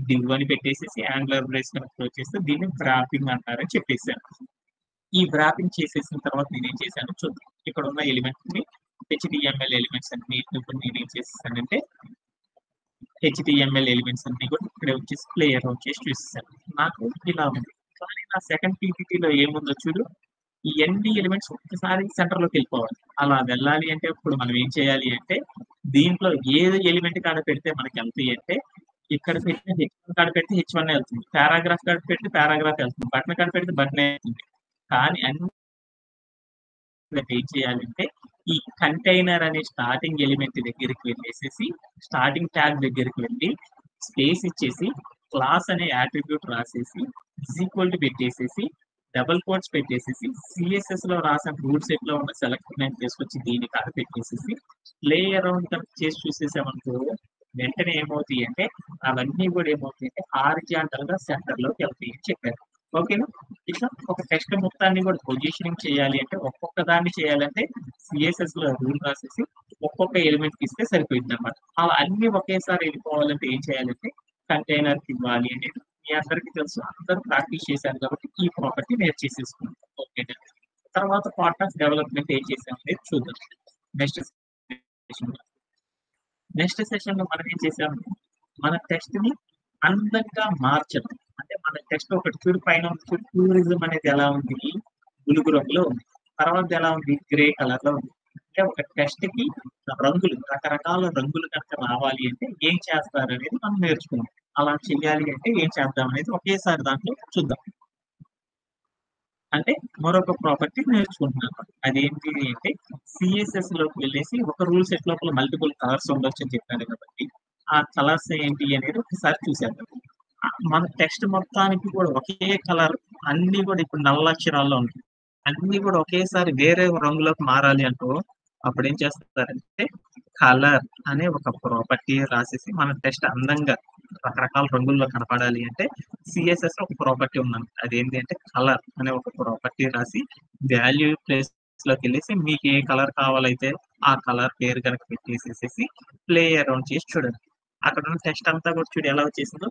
డివ్ అని పెట్టేసేసి యాంగులర్ బ్రేస్ కనుక క్లోజ్ చేస్తే దీన్ని వ్రాపింగ్ అంటారని చెప్పేసాను. ఈ వ్రాపింగ్ చేసేసిన తర్వాత నేనేం చేశాను చూద్దాం. ఇక్కడ ఉన్న ఎలిమెంట్స్ ని హెచ్డిఎంఎల్ ఎలిమెంట్స్ అన్ని ఇప్పుడు నేనేం చేసేసానంటే హెచ్డిఎంఎల్ ఎలిమెంట్స్ అన్ని కూడా ఇక్కడ వచ్చేసి ప్లేయర్ వచ్చేసి చూసేసాను. నాకు ఇలా ఉంది. కానీ నా సెకండ్ పీపీటీలో ఏముందో చూడు, ఈ ఎన్ని ఎలిమెంట్స్ ఒక్కసారి సెంటర్ లోకి వెళ్ళిపోవాలి. అలా వెళ్ళాలి అంటే ఇప్పుడు మనం ఏం చేయాలి అంటే దీంట్లో ఏది ఎలిమెంట్ కాడ పెడితే మనకి వెళ్తాయి అంటే ఇక్కడ పెట్టిన హెచ్1 కాడ పెడితే హెచ్1 వెళ్తుంది, పారాగ్రాఫ్ కాడ పెడితే పారాగ్రాఫ్ వెళ్తుంది, బటన్ కాడ పెడితే బటన్ వెళ్తుంది. కానీ అన్ని ఏం చేయాలంటే ఈ కంటైనర్ అనే స్టార్టింగ్ ఎలిమెంట్ దగ్గరికి వెళ్ళేసేసి స్టార్టింగ్ ట్యాగ్ దగ్గరికి వెళ్ళి స్పేస్ ఇచ్చేసి క్లాస్ అనే యాట్రిబ్యూట్ రాసేసి ఈక్వల్ టు పెట్టేసేసి డబుల్ కోట్స్ పెట్టేసేసి సిఎస్ఎస్ లో రాసిన రూల్ సెట్ లో ఉన్న సెలెక్ట్ తీసుకొచ్చి దీని కాడ పెట్టేసేసి ప్లే అరౌండ్ చేసి చూసేసామనుకో వెంటనే ఏమవుతాయి అంటే అవన్నీ కూడా ఏమవుతాయి అంటే హారిజాంటల్ గా సెంటర్ లోకి వెళ్తాయి అని చెప్పారు. ఓకేనా. ఇట్లా ఒక టెక్స్ట్ మొత్తాన్ని కూడా పొజిషనింగ్ చేయాలి అంటే ఒక్కొక్క దాన్ని చేయాలంటే సిఎస్ఎస్ లో రూల్ రాసేసి ఒక్కొక్క ఎలిమెంట్ ఇస్తే సరిపోయింది అనమాట. అలా అన్ని ఒకేసారి వెళ్ళిపోవాలంటే ఏం చేయాలంటే కంటైనర్ ఇవ్వాలి అనేది మీ అందరికీ తెలుసు, అందరూ ప్రాక్టీస్ చేశారు కాబట్టి ఈ ప్రాపర్టీ నేర్చేసేసుకున్నాం. ఓకేనా. తర్వాత పార్ట్ ఆఫ్ డెవలప్మెంట్ ఏం చేసాం అనేది చూద్దాం నెక్స్ట్. నెక్స్ట్ సెషన్ లో మనం ఏం చేసాము, మన టెక్స్ట్ ని అందంగా మార్చడం. అంటే మన టెక్స్ట్ ఒకటి చూడు పైన చూడు, టూరిజం అనేది ఎలా ఉంది, బులుగు రంగులో ఉంది. తర్వాత ఎలా ఉంది, గ్రే కలర్ లో ఉంది. అంటే ఒక టెక్స్ట్ కి రంగులు, రకరకాల రంగులు కనుక రావాలి అంటే ఏం చేస్తారు అనేది మనం నేర్చుకున్నాం. అలా చేయాలి అంటే ఏం చేద్దాం అనేది ఒకేసారి దాంట్లో చూద్దాం. అంటే మరొక ప్రాపర్టీ నేర్చుకుంటున్నాను. అదేంటి అంటే సిఎస్ఎస్ లోకి వెళ్ళేసి ఒక రూల్ సెట్ లోపల మల్టిపుల్ కలర్స్ ఉండొచ్చు అని చెప్పాను కాబట్టి ఆ కలర్స్ ఏంటి అనేది ఒకసారి చూసేద్దాం. మన టెక్స్ట్ మొత్తానికి కూడా ఒకే కలర్, అన్ని కూడా ఇప్పుడు నల్ల అక్షరాల్లో ఉంటాయి. అన్ని కూడా ఒకేసారి వేరే రంగులోకి మారాలి అంటూ అప్పుడు ఏం చేస్తారంటే కలర్ అనే ఒక ప్రాపర్టీ రాసేసి మన టెక్స్ట్ అందంగా రకరకాల రంగుల్లో కనపడాలి అంటే సిఎస్ఎస్ లో ఒక ప్రాపర్టీ ఉందండి. అదేంటి అంటే కలర్ అనే ఒక ప్రాపర్టీ రాసి వాల్యూ ప్లేస్ లోకి వెళ్ళేసి మీకు ఏ కలర్ కావాలైతే ఆ కలర్ పేరు కనుక పెట్టేసేసి ప్లే అరౌండ్ చేసి చూడండి. అక్కడ ఉన్న టెక్స్ట్ అంతా కూడా చూడు ఎలా వచ్చేసిందో.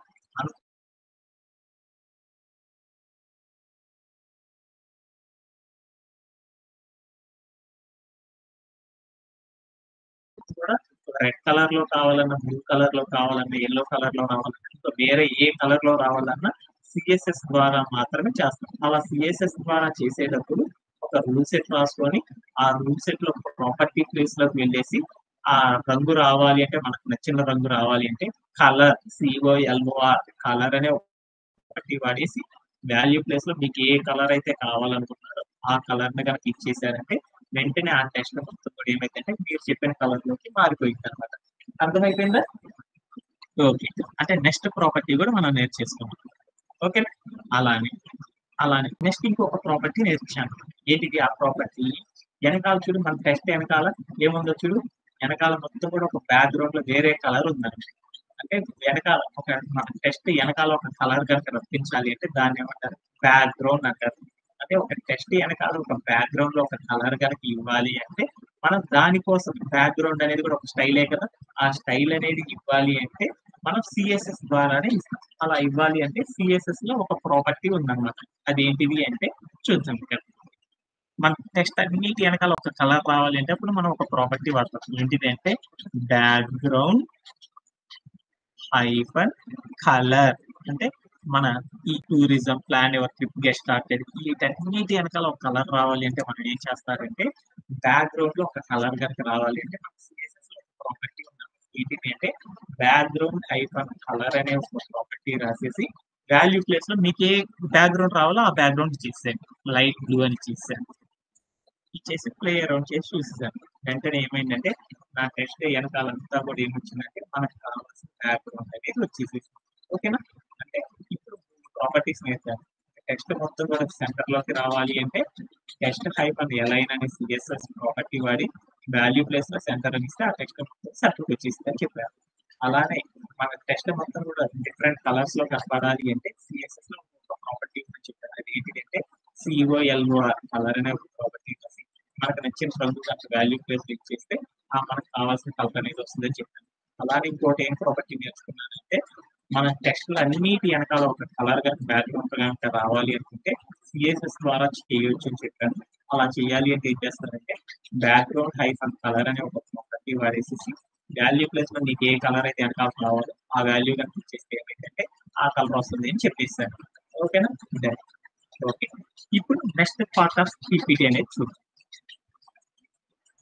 కూడా రెడ్ కలర్ లో కావాలన్నా, బ్లూ కలర్ లో కావాలన్నా, ఎల్లో కలర్ లో రావాలన్నా, ఇంకా వేరే ఏ కలర్ లో రావాలన్నా సిఎస్ఎస్ ద్వారా మాత్రమే చేస్తాం. అలా సిఎస్ఎస్ ద్వారా చేసేటప్పుడు ఒక రూల్ సెట్ రాసుకొని ఆ రూల్ సెట్ లో ప్రాపర్టీ ప్లేస్ లోకి వెళ్ళేసి ఆ రంగు రావాలి అంటే మనకు నచ్చిన రంగు రావాలి అంటే కలర్, సిఓఎల్ఓఆర్ కలర్ అనే ఒకటి వాడేసి వాల్యూ ప్లేస్ లో మీకు ఏ కలర్ అయితే కావాలనుకుంటున్నారో ఆ కలర్ ని కనుక ఇచ్చేసారంటే వెంటనే ఆ టెక్స్ట్ మొత్తం కూడా ఏమైందంటే మీరు చెప్పిన కలర్ లోకి మారిపోయింది అనమాట. అర్థమైపోయిందా? ఓకే. అంటే నెక్స్ట్ ప్రాపర్టీ కూడా మనం నేర్చేసుకున్నాం. ఓకేనా? అలానే అలానే నెక్స్ట్ ఇంకొక ప్రాపర్టీ నేర్చాను. ఏంటిది ఆ ప్రాపర్టీ? వెనకాల చూడు, మన టెక్స్ట్ వెనకాల ఏముందో చూడు, వెనకాల మొత్తం కూడా ఒక బ్యాక్గ్రౌండ్ లో వేరే కలర్ ఉందండి. అంటే వెనకాల ఒక మన టెక్స్ట్ వెనకాల ఒక కలర్ కనుక రప్పించాలి అంటే దాన్ని ఏమంటారు, బ్యాక్గ్రౌండ్ అంటారు. అంటే ఒక టెక్స్ట్ వెనకాల ఒక బ్యాక్గ్రౌండ్ లో ఒక కలర్ కనుక ఇవ్వాలి అంటే మనం దానికోసం బ్యాక్గ్రౌండ్ అనేది కూడా ఒక స్టైలే కదా, ఆ స్టైల్ అనేది ఇవ్వాలి అంటే మనం సిఎస్ఎస్ ద్వారానే ఇస్తాం. అలా ఇవ్వాలి అంటే సిఎస్ఎస్ లో ఒక ప్రాపర్టీ ఉందన్నమాట. అది ఏంటిది అంటే చూద్దాం ఇక్కడ. మన టెక్స్ట్ అన్నిటి వెనకాల ఒక కలర్ రావాలి అంటే అప్పుడు మనం ఒక ప్రాపర్టీ వాడతాం. ఏంటిది అంటే బ్యాక్గ్రౌండ్ హైఫన్ కలర్. అంటే మన ఈ tourism plan your trip get started వీటన్నిటి వెనకాల ఒక కలర్ రావాలి అంటే మనం ఏం చేస్తారంటే బ్యాక్గ్రౌండ్ లో ఒక కలర్ కనుక రావాలి అంటే మన CSS లో ప్రాపర్టీ ఉన్నాం. ఏంటిది అంటే బ్యాక్గ్రౌండ్ హైఫన్ కలర్ అనే ఒక ప్రాపర్టీ రాసేసి వాల్యూ ప్లేస్ లో మీకు ఏ బ్యాక్గ్రౌండ్ రావాలో ఆ బ్యాక్గ్రౌండ్ ఇచ్చేసాను. లైట్ బ్లూ అని ఇచ్చేసాను. ఇచ్చేసి ప్లే అరౌండ్ చేసి చూసేసాను. వెంటనే ఏమైందంటే నా టెస్ట్ వెనకాలంతా కూడా ఏమొచ్చిందంటే మనకు కావాల్సిన బ్యాక్గ్రౌండ్ అనేది వచ్చేసేసి. ఓకేనా? అంటే ఇప్పుడు ప్రాపర్టీస్ నేర్చాను. టెక్స్ట్ మొత్తం కూడా సెంటర్ లోకి రావాలి అంటే టెక్స్ట్ హైప్ అని ఎలైన్ అనే సిఎస్ఎస్ ప్రాపర్టీ వాడి వాల్యూ ప్లేస్ లో సెంటర్ అని ఇస్తే ఆ టెక్స్ట్ మొత్తం సెంటర్కి వచ్చేసింది అని చెప్పారు. అలానే మన టెక్స్ట్ మొత్తం కూడా డిఫరెంట్ కలర్స్ లో కనపడాలి అంటే సిఎస్ఎస్ లో ఒక ప్రాపర్టీ అని చెప్పారు. అది ఏంటిదంటే సిఓఎల్ఓఆర్ కలర్ అనే ఒక ప్రాపర్టీ మనకు నచ్చిన రంగు కనుక వాల్యూ ప్లేస్ ఇచ్చేస్తే ఆ మనకు కావాల్సిన కలర్ అనేది వస్తుందని చెప్పాను. అలానే ఇంకోటి ఏం ప్రాపర్టీ నేర్చుకున్నానంటే మన టెక్స్ట్ అన్నిటి వెనకాల ఒక కలర్ కనుక బ్యాక్గ్రౌండ్ కనుక రావాలి అనుకుంటే సిఎస్ఎస్ ద్వారా చేయొచ్చు అని చెప్పాను. అలా చేయాలి అంటే ఏం చేస్తారంటే బ్యాక్గ్రౌండ్ హైఫన్ కలర్ అనే ఒక ప్రాపర్టీ వాడేసేసి వాల్యూ ప్లేస్ లో నీకు ఏ కలర్ అయితే వెనకాల కావాలో ఆ వాల్యూ కనుక ఇచ్చేస్తే ఏమైందంటే ఆ కలర్ వస్తుంది అని చెప్పేసాను. ఓకేనా? ఓకే. ఇప్పుడు నెక్స్ట్ పార్ట్ ఆఫ్ పీపీటీ అనేది చూద్దాం.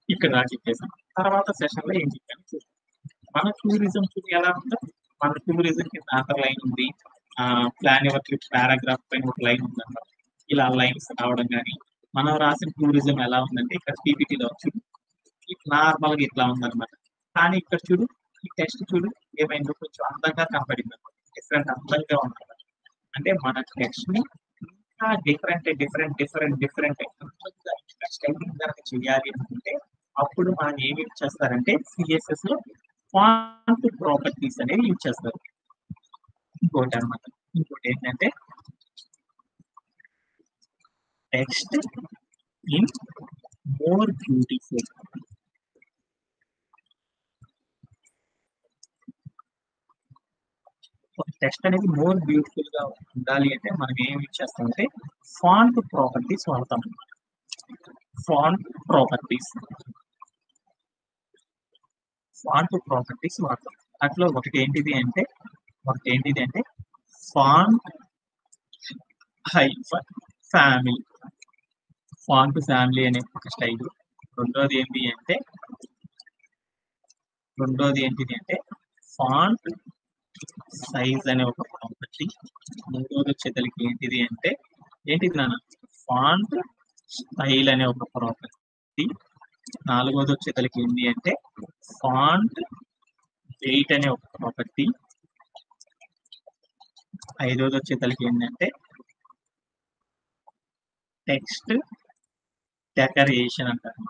ఇక్కడ దాకా చెప్పేసాం. తర్వాత సెషన్ లో ఏం చెప్పాను చూద్దాం. మన టూరిజం చూసి ఎలా ఉందో మన టూరిజం కింద ఆంధ్ర లైన్ ఉంది, ప్లాన్ యువర్ ట్రిప్ పారాగ్రాఫ్ పైన ఒక లైన్ ఉందన్నమాట. ఇలా లైన్స్ రావడం కానీ మనం రాసిన టూరిజం ఎలా ఉందంటే ఇక్కడ పీపీటీలో చూడు నార్మల్ గా ఇట్లా ఉందన్నమాట. కానీ ఇక్కడ చూడు ఈ టెక్స్ట్ చూడు ఏమైందో కొంచెం అందంగా కనపడింది అనమాట. డిఫరెంట్ అందంగా ఉందన్నమాట. అంటే మన టెక్స్ట్ ని ఇంకా డిఫరెంట్ స్టైలింగ్ కనుక చేయాలి అనుకుంటే అప్పుడు మనం ఏమి యూజ్ చేస్తారంటే సిఎస్ఎస్ లో ఫాంట్ ప్రాపర్టీస్ అనేవి యూజ్ చేస్తారు. ఇంకోటి అనమాట. ఇంకోటి ఏంటంటే text in more beautiful. Text అనేది మోర్ బ్యూటిఫుల్ గా ఉండాలి అంటే మనం ఏం యూజ్ చేస్తామంటే ఫాంట్ ప్రాపర్టీస్ వాడతాం. ఫాంట్ ప్రాపర్టీస్ ఫాంట్ ప్రాపర్టీస్ వాడతాం. అట్లా ఒకటి ఏంటిది అంటే font hyphen family. Font family అనే ఒక స్టైల్. రెండోది ఏంటిది అంటే ఫాంట్ సైజ్ అనే ఒక ప్రాపర్టీ. మూడోది వచ్చేసరికి ఏంటిది నాన్న ఫాంట్ స్టైల్ అనే ఒక ప్రాపర్టీ. నాలుగోది వచ్చేసరికి అంటే ఫాంట్ వెయిట్ అనే ఒక ప్రాపర్టీ. ఐదోది వచ్చేసరికి ఏంటంటే టెక్స్ట్ డెకరేషన్ అంటారు.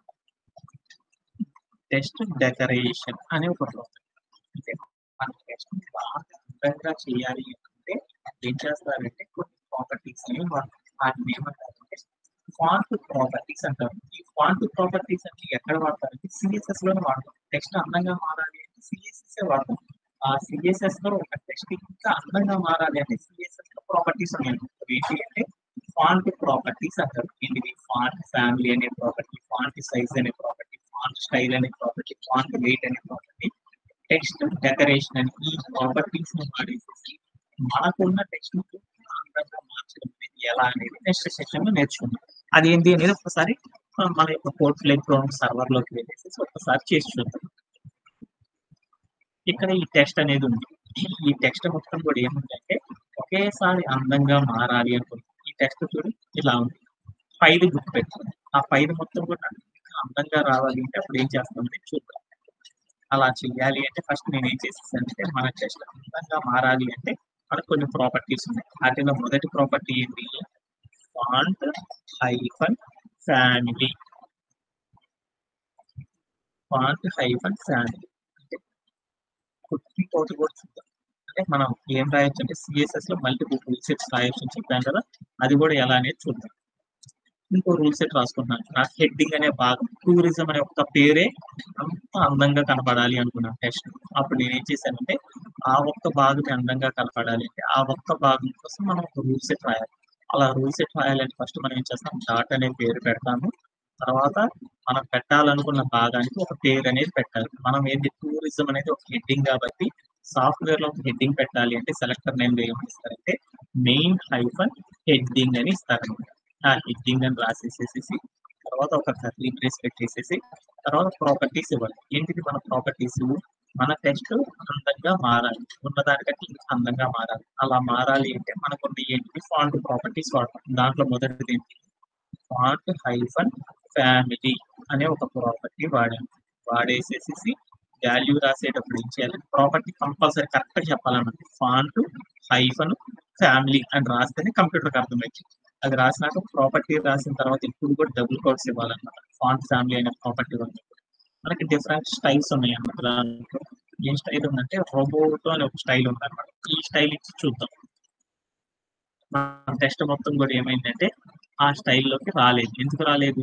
టెక్స్ట్ డెకరేషన్ అనే ఒక ప్రాపర్టీ. అంటే మన టెక్స్ట్ బాగా అందంగా చేయాలి అంటే ఏం చేస్తారంటే కొన్ని ప్రాపర్టీస్ అని వాటిని ఏమంటారంటే ఫాంట్ ప్రాపర్టీస్ అంటారు. ఈ ఫాంట్ ప్రాపర్టీస్ అంటే ఎక్కడ వాడతారంటే సిఎస్ఎస్ లోనే వాడతాం. టెక్స్ట్ అందంగా మారాలి అంటే సిఎస్ఎస్ వాడతాం. ఆ సిఎస్ఎస్ లో ఒక టెక్స్ట్ ఇంకా అందంగా మారాలి అంటే సిఎస్ఎస్ లో ప్రాపర్టీస్ ఉన్నాయి. ఏంటి అంటే ఫాంట్ ప్రాపర్టీస్ అంటారు. ఏంటిది ఫాంట్ ఫ్యామిలీ అనే ప్రాపర్టీ, ఫాంట్ సైజ్ అనే ప్రాపర్టీ, ఫాంట్ స్టైల్ అనే ప్రాపర్టీ, ఫాంట్ వెయిట్ అనే ప్రాపర్టీ, టెక్స్ట్ డెకరేషన్ అని ఈ ప్రాపర్టీస్ ని వాడేసేసి మనకున్న టెక్స్ట్ అందంగా మార్చడం అనేది ఎలా అనేది నెక్స్ట్ సెషన్ లో నేర్చుకుందాం. అది ఏంటి అనేది ఒకసారి మన యొక్క కోడ్ ప్లేగ్రౌండ్ సర్వర్ లోకి వెళ్ళేసి ఒకసారి చేసి చూద్దాం. ఇక్కడ ఈ టెక్స్ట్ అనేది ఉంది. ఈ టెక్స్ట్ మొత్తం కూడా ఏముందంటే ఒకేసారి అందంగా మారాలి అనుకుంటుంది. ఈ టెక్స్ట్ చూడు ఇలా ఉంది. 5 గుర్తు పెట్టుకుంది. ఆ 5 మొత్తం కూడా అందంగా రావాలి అంటే అప్పుడు ఏం చేస్తామని చూద్దాం. అలా చేయాలి అంటే ఫస్ట్ నేను ఏం చేసేసానంటే మన టెక్స్ట్ అందంగా మారాలి అంటే మనకు కొన్ని ప్రాపర్టీస్ ఉన్నాయి. వాటిలో మొదటి ప్రాపర్టీ ఏంటి font hyphen family. Font hyphen family అంటే ఇంకోటి కూడా చూద్దాం. అంటే మనం ఏం రాయొచ్చు అంటే సిఎస్ఎస్ లో మల్టిపుల్ రూల్ సెట్స్ రాయొచ్చు అని చెప్పాను కదా, అది కూడా ఎలా అనేది చూద్దాం. ఇంకో రూల్ సెట్ రాసుకున్నాను. నాకు హెడ్డింగ్ అనే భాగం టూరిజం అనే ఒక పేరే అంత అందంగా కనపడాలి అనుకున్నాను టెక్స్ట్. అప్పుడు నేను ఏం చేశానంటే ఆ ఒక్క భాగం అందంగా కనపడాలి అంటే ఆ ఒక్క భాగం కోసం మనం ఒక రూల్ సెట్ రాయాలి. అలా రూల్ సెట్ రాయాలంటే ఫస్ట్ మనం ఏం చేస్తాం డాట్ అనే పేరు పెడతాము. తర్వాత మనం పెట్టాలనుకున్న భాగానికి ఒక పేరు అనేది పెట్టాలి. మనం ఏంటి టూరిజం అనేది ఒక హెడ్డింగ్ కాబట్టి సాఫ్ట్వేర్ లో ఒక హెడ్డింగ్ పెట్టాలి అంటే సెలెక్టర్ నేమ్ ఏమిస్తారంటే మెయిన్ హైఫన్ హెడ్డింగ్ అని ఇస్తారనమాట. ఆ హెడ్డింగ్ అని రాసేసేసి తర్వాత ఒక కర్లీ బ్రేస్ పెట్టేసేసి తర్వాత ప్రాపర్టీస్ ఇవ్వాలి. ఏంటిది మన ప్రాపర్టీస్? మన టెక్స్ట్ అందంగా మారాలి, ఉన్నదానికంటే ఇంకా అందంగా మారాలి. అలా మారాలి అంటే మనకు ఏంటి ఫాంట్ ప్రాపర్టీస్ వాడతాం. దాంట్లో మొదటిది ఏంటి ఫాంట్ హైఫన్ ఫ్యామిలీ అనే ఒక ప్రాపర్టీ వాడేసేసి వాల్యూ రాసేటప్పుడు ఏం చేయాలి ప్రాపర్టీ కంపల్సరీ కరెక్ట్ గా చెప్పాలన్నమాట. ఫాంట్ హైఫన్ ఫ్యామిలీ అని రాస్తేనే కంప్యూటర్కి అర్థమైంది. అది రాసినాక ప్రాపర్టీ రాసిన తర్వాత ఇప్పుడు కూడా డబుల్ కోట్స్ ఇవ్వాలన్నమాట. ఫాంట్ ఫ్యామిలీ అనే ప్రాపర్టీ మనకి డిఫరెంట్ స్టైల్స్ ఉన్నాయి అన్నమాట. దాంట్లో ఏం స్టైల్ ఉందంటే రోబోట్ అనే ఒక స్టైల్ ఉందన్నమాట. ఈ స్టైల్ ఇచ్చి చూద్దాం. మన టెస్ట్ మొత్తం కూడా ఏమైందంటే ఆ స్టైల్లోకి రాలేదు. ఎందుకు రాలేదు?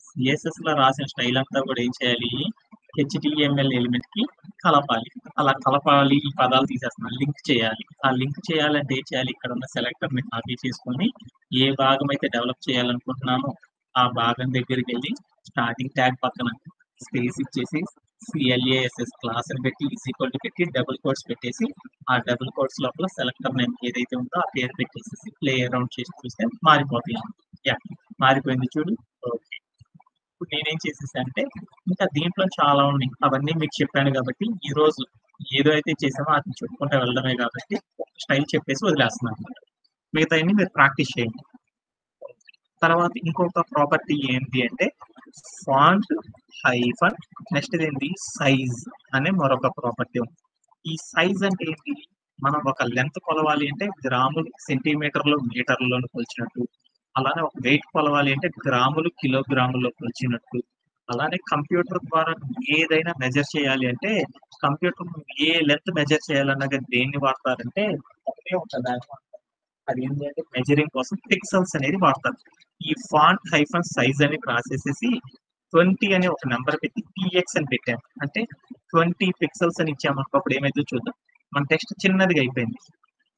సిఎస్ఎస్ లో రాసిన స్టైల్ అంతా కూడా ఏం చేయాలి HTML ఎలిమెంట్ కి కలపాలి. అలా కలపాలి, ఈ పదాలు తీసేస్తున్నాం, లింక్ చేయాలి. ఆ లింక్ చేయాలంటే ఏం చేయాలి ఇక్కడ ఉన్న సెలెక్టర్ ని కాపీ చేసుకొని ఏ భాగం అయితే డెవలప్ చేయాలనుకుంటున్నామో ఆ భాగం దగ్గరికి వెళ్ళి స్టార్టింగ్ ట్యాగ్ పక్కన స్పేస్ ఇచ్చేసి CLASS క్లాస్ అని పెట్టి ఈక్వల్ టు పెట్టి డబుల్ కోట్స్ పెట్టేసి ఆ డబుల్ కోట్స్ లోపల సెలెక్టర్ నేమ్ ఏదైతే ఉందో ఆ పేరు పెట్టేసి ప్లే అరౌండ్ చేసి చూస్తే మారిపోతుంది. మారిపోయింది చూడు. ఓకే, ఇప్పుడు నేనేం చేసేసా అంటే ఇంకా దీంట్లో చాలా ఉన్నాయి, అవన్నీ మీకు చెప్పాను కాబట్టి ఈ రోజు ఏదో అయితే చేసామో అది చెప్పుకుంటూ వెళ్ళడమే కాబట్టి స్టైల్ చెప్పేసి వదిలేస్తున్నాను. మిగతా మీరు ప్రాక్టీస్ చేయండి. తర్వాత ఇంకొక ప్రాపర్టీ ఏంటి అంటే ఫాంట్ హైఫన్ నెక్స్ట్ ఏంటి సైజ్ అనే మరొక ప్రాపర్టీ ఉంది. ఈ సైజ్ అంటే ఏంటి? మనం ఒక లెంత్ కొలవాలి అంటే గ్రాములు సెంటీమీటర్లు మీటర్లలో కొలిచినట్టు, అలానే ఒక వెయిట్ కొలవాలి అంటే గ్రాములు కిలోగ్రాముల్లో కొలిచినట్టు, అలానే కంప్యూటర్ ద్వారా ఏదైనా మెజర్ చేయాలి అంటే కంప్యూటర్ ఏ లెంత్ మెజర్ చేయాలన్నా దేన్ని వాడతారంటే ఒకటే ఉంటుంది. అది ఏంటంటే మెజరింగ్ కోసం పిక్సెల్స్ అనేది వాడతారు. ఈ ఫాంట్ హైఫన్ సైజ్ అని రాసేసేసి 20 అనే ఒక నెంబర్ పెట్టి PX అని పెట్టాను. అంటే 20 పిక్సెల్స్ అని ఇచ్చామనుకో అప్పుడు ఏమైతే చూద్దాం. మన టెక్స్ట్ చిన్నదిగా అయిపోయింది.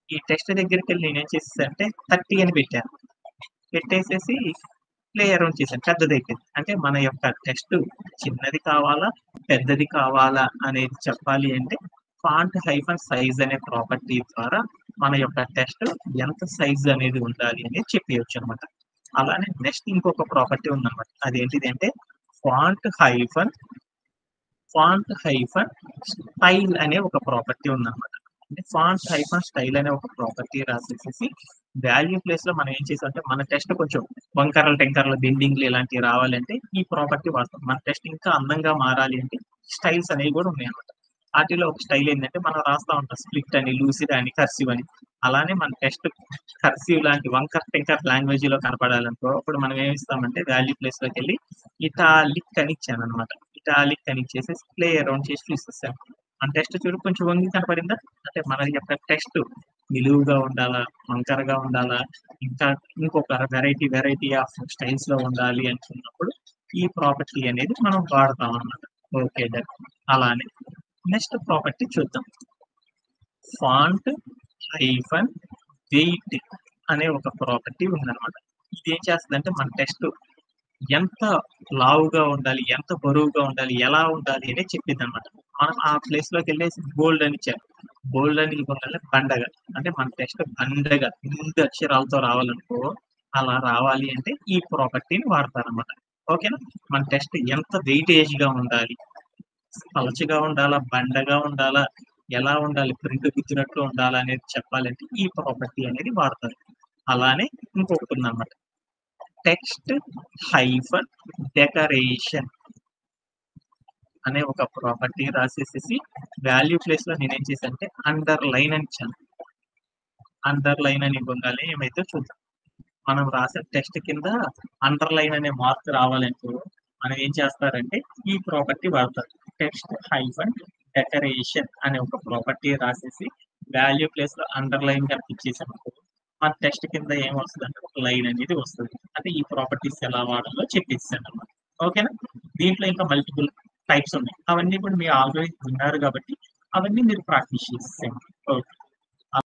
ఈ టెక్స్ట్ దగ్గరికి వెళ్ళి నేనేం చేసేసానంటే 30 అని పెట్టాను. పెట్టేసేసి ప్లే అరౌండ్ చేశాను, పెద్దది అయిపోయింది. అంటే మన యొక్క టెక్స్ట్ చిన్నది కావాలా పెద్దది కావాలా అనేది చెప్పాలి అంటే ఫాంట్ హైఫన్ సైజ్ అనే ప్రాపర్టీ ద్వారా మన యొక్క టెక్స్ట్ ఎంత సైజ్ అనేది ఉండాలి అనేది చెప్పేయచ్చు అనమాట. అలానే నెక్స్ట్ ఇంకొక ప్రాపర్టీ ఉందన్నమాట. అదేంటిది అంటే ఫాంట్ హైఫన్ స్టైల్ అనే ఒక ప్రాపర్టీ ఉందన్నమాట. అంటే ఫాంట్ హైఫన్ స్టైల్ అనే ఒక ప్రాపర్టీ రాసేసి వాల్యూ ప్లేస్ లో మనం ఏం చేసామంటే మన టెస్ట్ కొంచెం వంకరలు టెంకర్లు బెండింగ్లు ఇలాంటివి రావాలంటే ఈ ప్రాపర్టీ వాడతాం. మన టెస్ట్ ఇంకా అందంగా మారాలి అంటే స్టైల్స్ అనేవి కూడా ఉన్నాయి అన్నమాట. వాటిలో ఒక స్టైల్ ఏంటంటే మనం రాస్తా ఉంటాం స్ప్లిట్ అని, లూసిడ్ అని, కర్సివ్ అని. అలానే మన టెస్ట్ కర్సివ్ లాంటి వంకర్ టెంకర్ లాంగ్వేజ్ లో కనపడాలనుకో అప్పుడు మనం ఏమి ఇస్తామంటే వాల్యూ ప్లేస్ లోకి వెళ్ళి ఇటాలిక్ అని ఇచ్చాను అనమాట. ఇటాలిక్ అని ఇచ్చేసి ప్లే అరౌండ్ చేసి చూసేసాను. మన టెస్ట్ చూడు కొంచెం వంగి కనపడిందా, అంటే మన యొక్క టెస్ట్ నిలువుగా ఉండాలా వంకరగా ఉండాలా ఇంకా ఇంకొక వెరైటీ ఆఫ్ స్టైల్స్ లో ఉండాలి అనుకున్నప్పుడు ఈ ప్రాపర్టీ అనేది మనం వాడతాం అన్నమాట. Okay done. అలానే నెక్స్ట్ ప్రాపర్టీ చూద్దాం. ఫాంట్ హైఫన్ వెయిట్ అనే ఒక ప్రాపర్టీ ఉందన్నమాట. ఇది ఏం చేస్తుందంటే మన టెక్స్ట్ ఎంత లావుగా ఉండాలి ఎంత బరువుగా ఉండాలి ఎలా ఉండాలి అనేది చెప్పింది అనమాట. మనం ఆ ప్లేస్ లోకి వెళ్ళేసి బోల్డ్ అని ఇచ్చారు. బోల్డ్ అని ఇవ్వగానే బండగా, అంటే మన టెక్స్ట్ బండగా ముందు అక్షరాలతో రావాలనుకో అలా రావాలి అంటే ఈ ప్రాపర్టీని వాడతారనమాట. ఓకేనా. మన టెక్స్ట్ ఎంత వెయిటేజ్ గా ఉండాలి, పలచగా ఉండాలా బండగా ఉండాలా ఎలా ఉండాలి ప్రింట్ గుర్తున్నట్లు ఉండాలా అనేది చెప్పాలంటే ఈ ప్రాపర్టీ అనేది వాడతారు. అలానే ఇంకొకటి ఉందన్నమాట, టెక్స్ట్ హైఫన్ డెకరేషన్ అనే ఒక ప్రాపర్టీ రాసేసి వాల్యూ ప్లేస్ లో నేనేం చేశాను అంటే అండర్ లైన్ అని ఇచ్చాను. అండర్ లైన్ అని ఇవ్వగానే ఏమైతే చూద్దాం. మనం రాసే టెక్స్ట్ కింద అండర్ లైన్ అనే మార్క్ రావాలంటూ మనం ఏం చేస్తారంటే ఈ ప్రాపర్టీ వాడతారు. టెక్స్ట్ హైఫన్ డెకరేషన్ అనే ఒక ప్రాపర్టీ రాసేసి వాల్యూ ప్లేస్ లో అండర్ లైన్ కనిపించేసాము. మన టెక్స్ట్ కింద ఏం వస్తుంది అంటే ఒక లైన్ అనేది వస్తుంది. అంటే ఈ ప్రాపర్టీస్ ఎలా వాడాలో చెప్పేసాను అన్నమాట. ఓకేనా. దీంట్లో ఇంకా మల్టిపుల్ టైప్స్ ఉన్నాయి, అవన్నీ కూడా మీరు ఆల్రెడీ విన్నారు కాబట్టి అవన్నీ మీరు ప్రాక్టీస్ చేసేయండి. ఓకే.